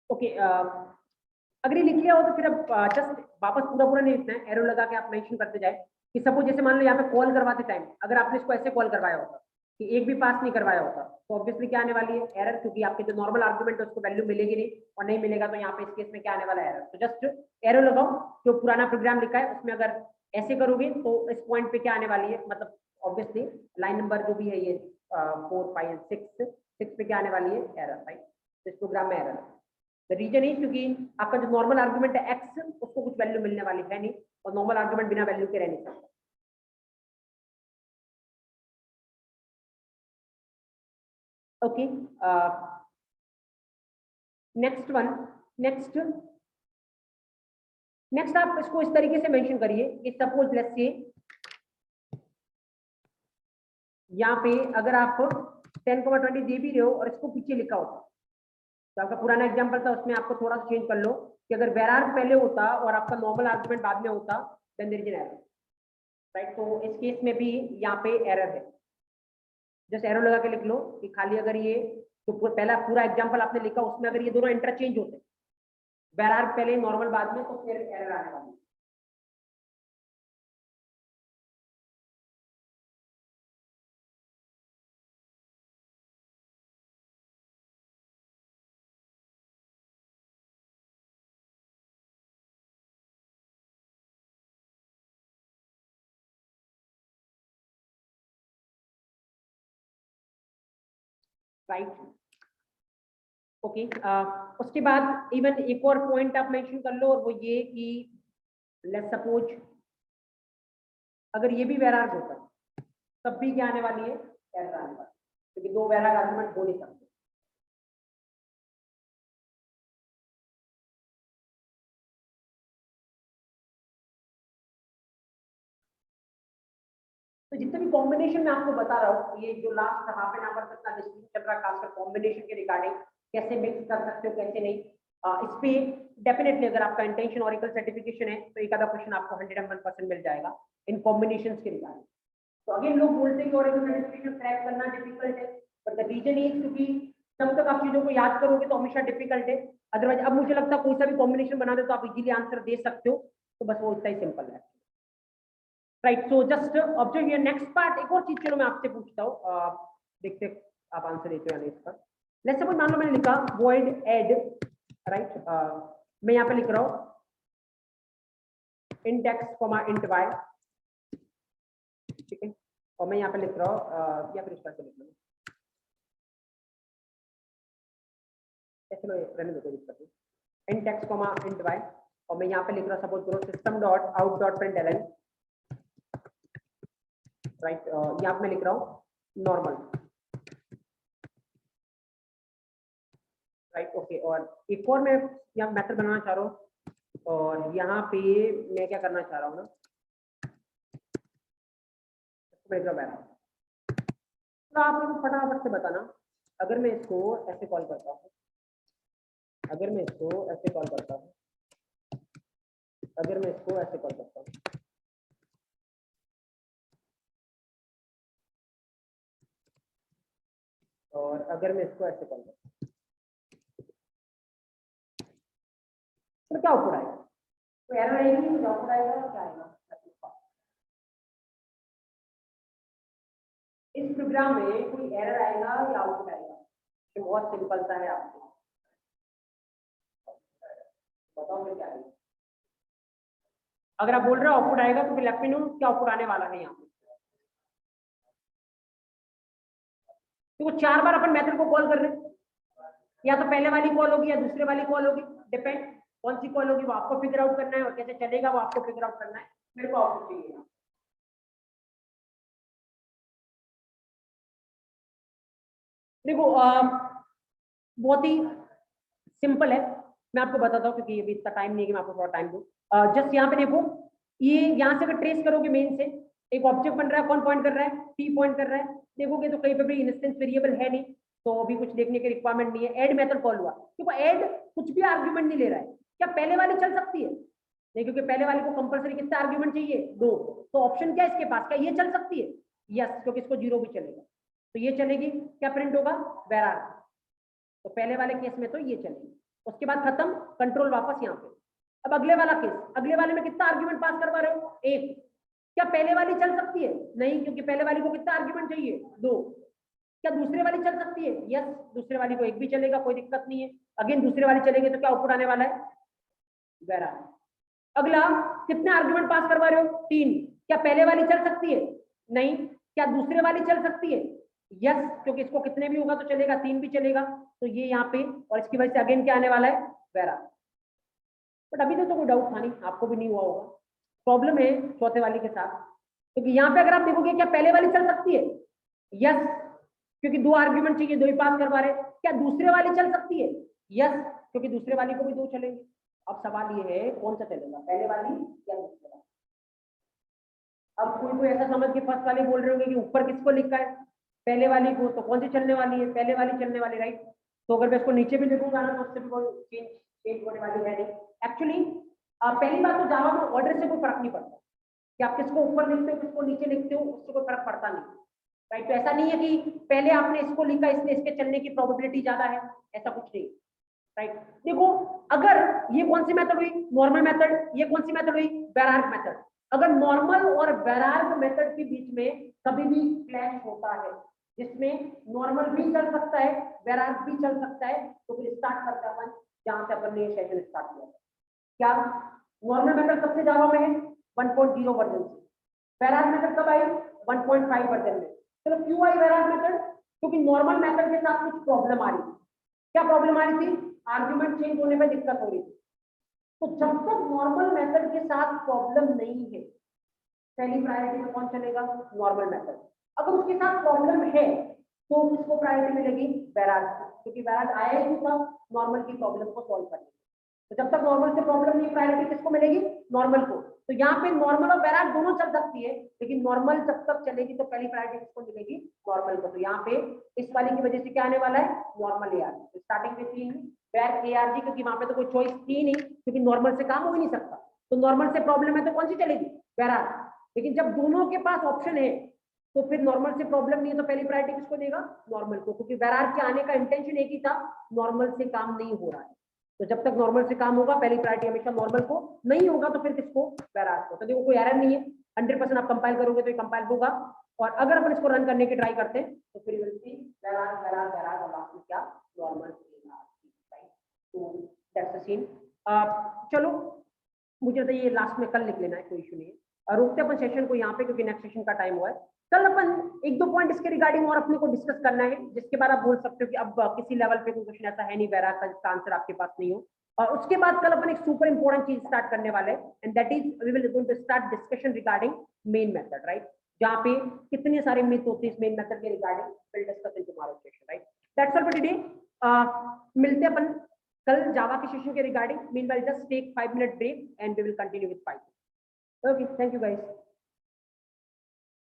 ओके, अगर ये लिख लिया हो तो फिर अब जस्ट वापस पूरा नहीं लिखना है, एरो लगा के आप मेंशन करते जाए कि सपोज जैसे मान लो यहाँ पे कॉल करवाते टाइम अगर आपने इसको ऐसे कॉल करवाया होता कि एक भी पास नहीं करवाया होता तो ऑब्वियसली क्या आने वाली है, एरर, क्योंकि आपके जो नॉर्मल आर्गुमेंट है उसको वैल्यू मिलेगी नहीं और नहीं मिलेगा तो यहाँ पे इस केस में क्या आने वाला है, एरर। तो जस्ट एरो लगाओ, जो पुराना प्रोग्राम लिखा है उसमें अगर ऐसे करोगे तो इस पॉइंट पे क्या आने वाली है, मतलब ऑब्वियसली लाइन नंबर जो भी है ये 4 5 6 पे क्या आने वाली है, एरर, राइट। तो इस प्रोग्राम में एरर द रीजन इज क्योंकि आपका जो नॉर्मल आर्गुमेंट है एक्स उसको कुछ वैल्यू मिलने वाली है नहीं और नॉर्मल आर्गुमेंट बिना वैल्यू के रह नहीं सकता। ओके, नेक्स्ट आप इसको इस तरीके से मेंशन करिए कि सपोज लेट्स से यहाँ पे अगर आप 10,20 दे भी रहे हो और इसको पीछे लिखा होता तो आपका पुराना एग्जांपल था उसमें आपको थोड़ा सा चेंज कर लो कि अगर वेरार पहले होता और आपका नॉर्मल आर्गुमेंट बाद में होता then there is an error, right. तो इस केस में भी यहाँ पे एरर है, जस्ट एरो लगा के लिख लो कि खाली अगर ये तो पहला पूरा एग्जांपल आपने लिखा उसमें अगर ये दोनों इंटरचेंज होते वेरार पहले नॉर्मल बाद में तो फिर एरर आने वाली। Right okay. उसके बाद इवन एक और पॉइंट आप मेंशन कर लो, और वो ये कि लेट्स सपोज अगर ये भी वैराग होता है तब भी क्या आने वाली है, एरर आने वाली, क्योंकि दो वैराग आर्गुमेंट हो नहीं सकते। तो जितने भी कॉम्बिनेशन मैं आपको बता रहा हूँ, ये जो लास्ट हाफ एन आवर तक का डिस्कशन चल रहा है खासकर कॉम्बिनेशन के रिगार्डिंग, कैसे मिक्स कर सकते हो कैसे नहीं, इस पे डेफिनेटली अगर आपका इंटेंशन ऑरिकल सर्टिफिकेशन है तो एक आधा क्वेश्चन आपको 101% मिल जाएगा इन कॉम्बिनेशंस के रिगार्डिंग। तो अगेन लोग बोलते हैं कि ऑरिकल सर्टिफिकेशन क्रैक करना डिफिकल्ट है, बट द रीजन इज क्योंकि जब तक आप चीजों को याद करोगे तो हमेशा डिफिकल्ट है। अदरवाइज अब मुझे लगता है कोई सा भी कॉम्बिनेशन बना दे तो आप इजीली आंसर दे सकते हो, तो बस वो इतना ही सिंपल है। Right, so just observe here next part. एक और चीज चलो मैं आपसे पूछता हूँ, देखते आप आंसर देते हो या नहीं इसका। लेट्स सपोज मान लो मैंने लिखा void add, राइट, मैं यहाँ पे लिख रहा हूँ int x, int y, ठीक है, और मैं यहाँ पे लिख रहा हूँ या फिर इस तरह से लिख लूँ, चलो रहने दो कोई दिक्कत नहीं, int x, int y, और मैं यहाँ पे लिख रहा हूँ सपोज करो system dot out dot println, right, यहाँ पे मैं लिख रहा हूँ नॉर्मल, राइट ओके। और एक और मैं यहाँ मेथड बनाना चाह रहा हूँ, और यहाँ पे मैं क्या करना चाह रहा हूँ ना, तो आप लोग फटाफट से बताना, अगर मैं इसको ऐसे कॉल करता हूँ, अगर मैं इसको ऐसे कॉल करता हूँ, अगर मैं इसको ऐसे कॉल करता हूँ, और अगर मैं इसको ऐसे कॉल करता हूँ, तो क्या आउटपुट आएगा? तो एरर आएगी, तो आउटपुट आएगा, क्या आएगा? इस प्रोग्राम में कोई एरर आएगा या आउटपुट आएगा? तो बहुत सिंपल सा है, आपको बताओ मैं क्या आएगा। अगर आप बोल रहे हो आउटपुट आएगा तो फिर लेट मी नो क्या आउटपुट आने वाला है यहाँ पे। तो 4 बार अपन मेथड को कॉल कर रहे हैं, या तो पहले वाली कॉल होगी या दूसरे वाली कॉल होगी, डिपेंड कौन सी कॉल होगी वो आपको फिगर आउट करना है, और कैसे चलेगा वो आपको फिगर आउट करना है। मेरे को आउटपुट चाहिए। देखो बहुत ही सिंपल है, मैं आपको बताता हूँ क्योंकि अभी इतना टाइम नहीं है कि मैं आपको थोड़ा टाइम दूँ। जस्ट यहाँ पे देखो, ये यहाँ से अगर ट्रेस करोगे मेन से, एक ऑब्जेक्ट बन रहा है, कौन पॉइंट कर रहा है, टी पॉइंट कर रहा है, देखोगे तो कहीं पे भी इंस्टेंस वेरिएबल है नहीं, तो अभी कुछ देखने की रिक्वायरमेंट नहीं है। ऐड मेथड कॉल हुआ, देखो ऐड कुछ भी आर्ग्यूमेंट नहीं ले रहा है, क्या पहले वाली चल सकती है? नहीं, क्योंकि पहले वाले को कंपलसरी कितना आर्ग्यूमेंट चाहिए, 2, तो ऑप्शन क्या है इसके पास, क्या ये चल सकती है? यस, क्योंकि इसको 0 भी चलेगा, तो ये चलेगी, क्या प्रिंट होगा, वेरार, तो पहले वाले केस में तो ये चलेगी। उसके बाद खत्म, कंट्रोल वापस यहाँ पे। अब अगले वाला केस, अगले वाले में कितना आर्ग्यूमेंट पास करवा रहे हो, 1, क्या पहले वाली चल सकती है? नहीं, क्योंकि पहले वाली को कितना आर्ग्यूमेंट चाहिए, 2, क्या दूसरे वाली चल सकती है? यस, दूसरे वाली को 1 भी चलेगा, कोई दिक्कत नहीं है। अगेन दूसरे वाली चलेगी तो क्या आउटपुट आने वाला है, वेरा। अगला, कितने आर्ग्यूमेंट पास करवा रहे हो, 3, क्या पहले वाली चल सकती है? नहीं, क्या दूसरे वाली चल सकती है? यस, क्योंकि इसको कितने भी होगा तो चलेगा, 3 भी चलेगा, तो ये यहाँ पे, और इसकी वजह से अगेन क्या आने वाला है, वेरा। बट अभी तो कोई डाउट था नहीं, आपको भी नहीं हुआ होगा। प्रॉब्लम है चौथे वाली के साथ, क्योंकि यहाँ पे अगर आप देखोगे क्या पहले वाली चल सकती है? यस, क्योंकि 2 आर्ग्यूमेंट चाहिए, 2 ही पास करवा रहे। क्या दूसरे वाली चल सकती है? यस, क्योंकि दूसरे वाली को भी 2 चलेंगे। अब सवाल ये है कौन सा चलेगा, पहले वाली या दूसरे वाली? अब कोई ऐसा समझ के फर्स्ट वाले बोल रहे होंगे कि ऊपर किसको लिखा है, पहले वाली को, तो कौन सी चलने वाली है, पहले वाली चलने वाली, राइट। तो अगर मैं इसको नीचे भी लिखूंगा ना तो उससे भी कोई चेंज होने वाली है नहीं। एक्चुअली पहली बात तो जावा में ऑर्डर से कोई फर्क नहीं पड़ता कि आप किसको ऊपर लिखते हो किसको नीचे लिखते हो, उससे कोई फर्क पड़ता नहीं, राइट। तो ऐसा नहीं है कि पहले आपने इसको लिखा इसलिए इसके चलने की प्रोबेबिलिटी ज्यादा है, ऐसा कुछ नहीं, राइट। देखो, अगर ये कौन सी मेथड हुई, नॉर्मल मेथड, ये कौन सी मेथड हुई, वेरार्ग मेथड। अगर नॉर्मल और वेरार्ग मेथड के बीच में कभी भी क्लैश होता है, जिसमें नॉर्मल भी चल सकता है वेरार्ग भी चल सकता है, तो फिर स्टार्ट करते हैं अपन जहां से अपन ने ये सेशन स्टार्ट किया। क्या नॉर्मल मेथड कब से जावा में है, 1.0 वर्जन से। वेरार्ग मेथड कब आई, 1.5 वर्जन में। चलो क्यों आई वेरार्ग मेथड, क्योंकि नॉर्मल मेथड के साथ कुछ प्रॉब्लम आ रही थी। क्या प्रॉब्लम आ रही थी? आर्ग्यूमेंट चेंज होने में दिक्कत हो रही थी। तो जब तक नॉर्मल मेथड के साथ प्रॉब्लम नहीं है, पहली प्रायोरिटी में कौन चलेगा? Normal method. अगर उसके साथ प्रॉब्लम है तो किसको प्रायोरिटी मिलेगी? वेराज को, क्योंकि वेराज आया ही था नॉर्मल की प्रॉब्लम को सॉल्व करने। तो जब तक नॉर्मल से प्रॉब्लम नहीं, प्रायोरिटी किसको मिलेगी? नॉर्मल को। तो यहाँ पे नॉर्मल और वेराज दोनों चल सकती है, लेकिन नॉर्मल जब तक चलेगी तो पहली प्रायोरिटी किसको मिलेगी? नॉर्मल को। तो यहाँ पे इस वाले की वजह से क्या आने वाला है? Normal ARG. तो स्टार्टिंग में थी वेर एआरजी, क्योंकि वहां पे तो कोई चॉइस थी नहीं, क्योंकि नॉर्मल से काम हो ही नहीं सकता। तो नॉर्मल से प्रॉब्लम है तो कौन सी चलेगी? वेराज। लेकिन जब दोनों के पास ऑप्शन है तो फिर नॉर्मल से प्रॉब्लम नहीं है तो पहली प्रायोरिटी किसको देगा? नॉर्मल को, क्योंकि वेरार के आने का इंटेंशन एक ही था, नॉर्मल से काम नहीं हो रहा है। तो जब तक नॉर्मल से काम होगा पहली प्रायोरिटी हमेशा नॉर्मल को, नहीं होगा तो फिर किसको? वेरार को। तो देखो कोई एरर नहीं है, 100% आप कंपाइल करोगे तो ये कंपाइल होगा। और अगर अपन इसको रन करने की ट्राई करते हैं तो फिर वेरार वेरार वेरार और लास्ट में क्या? नॉर्मल। तो दैट्स द सीन। चलो मुझे तो ये लास्ट में कल लिख लेना है, कोई इशू नहीं है। और रुकते अपन सेशन को यहाँ पे, क्योंकि नेक्स्ट सेशन का टाइम हुआ है। कल अपन एक दो पॉइंट इसके रिगार्डिंग और अपने को डिस्कस करना है, जिसके बाद आप बोल सकते हो कि अब किसी लेवल पे कोई क्वेश्चन ऐसा है नहीं वेरा का जिसका आंसर आपके पास नहीं हो। और उसके बाद कल अपन एक सुपर इंपॉर्टेंट चीज स्टार्ट करने वाले हैं, and that is we will going to start discussion regarding main method, right? जहाँ पे कितने सारे मिथ होते हैं इस मेन मेथड के regarding, will discuss in tomorrow session, right? That's all for today. मिलते हैं अपन कल जावा के सेशन के regarding. Meanwhile just take 5 minute break and we will continue with 5. Okay, thank you guys.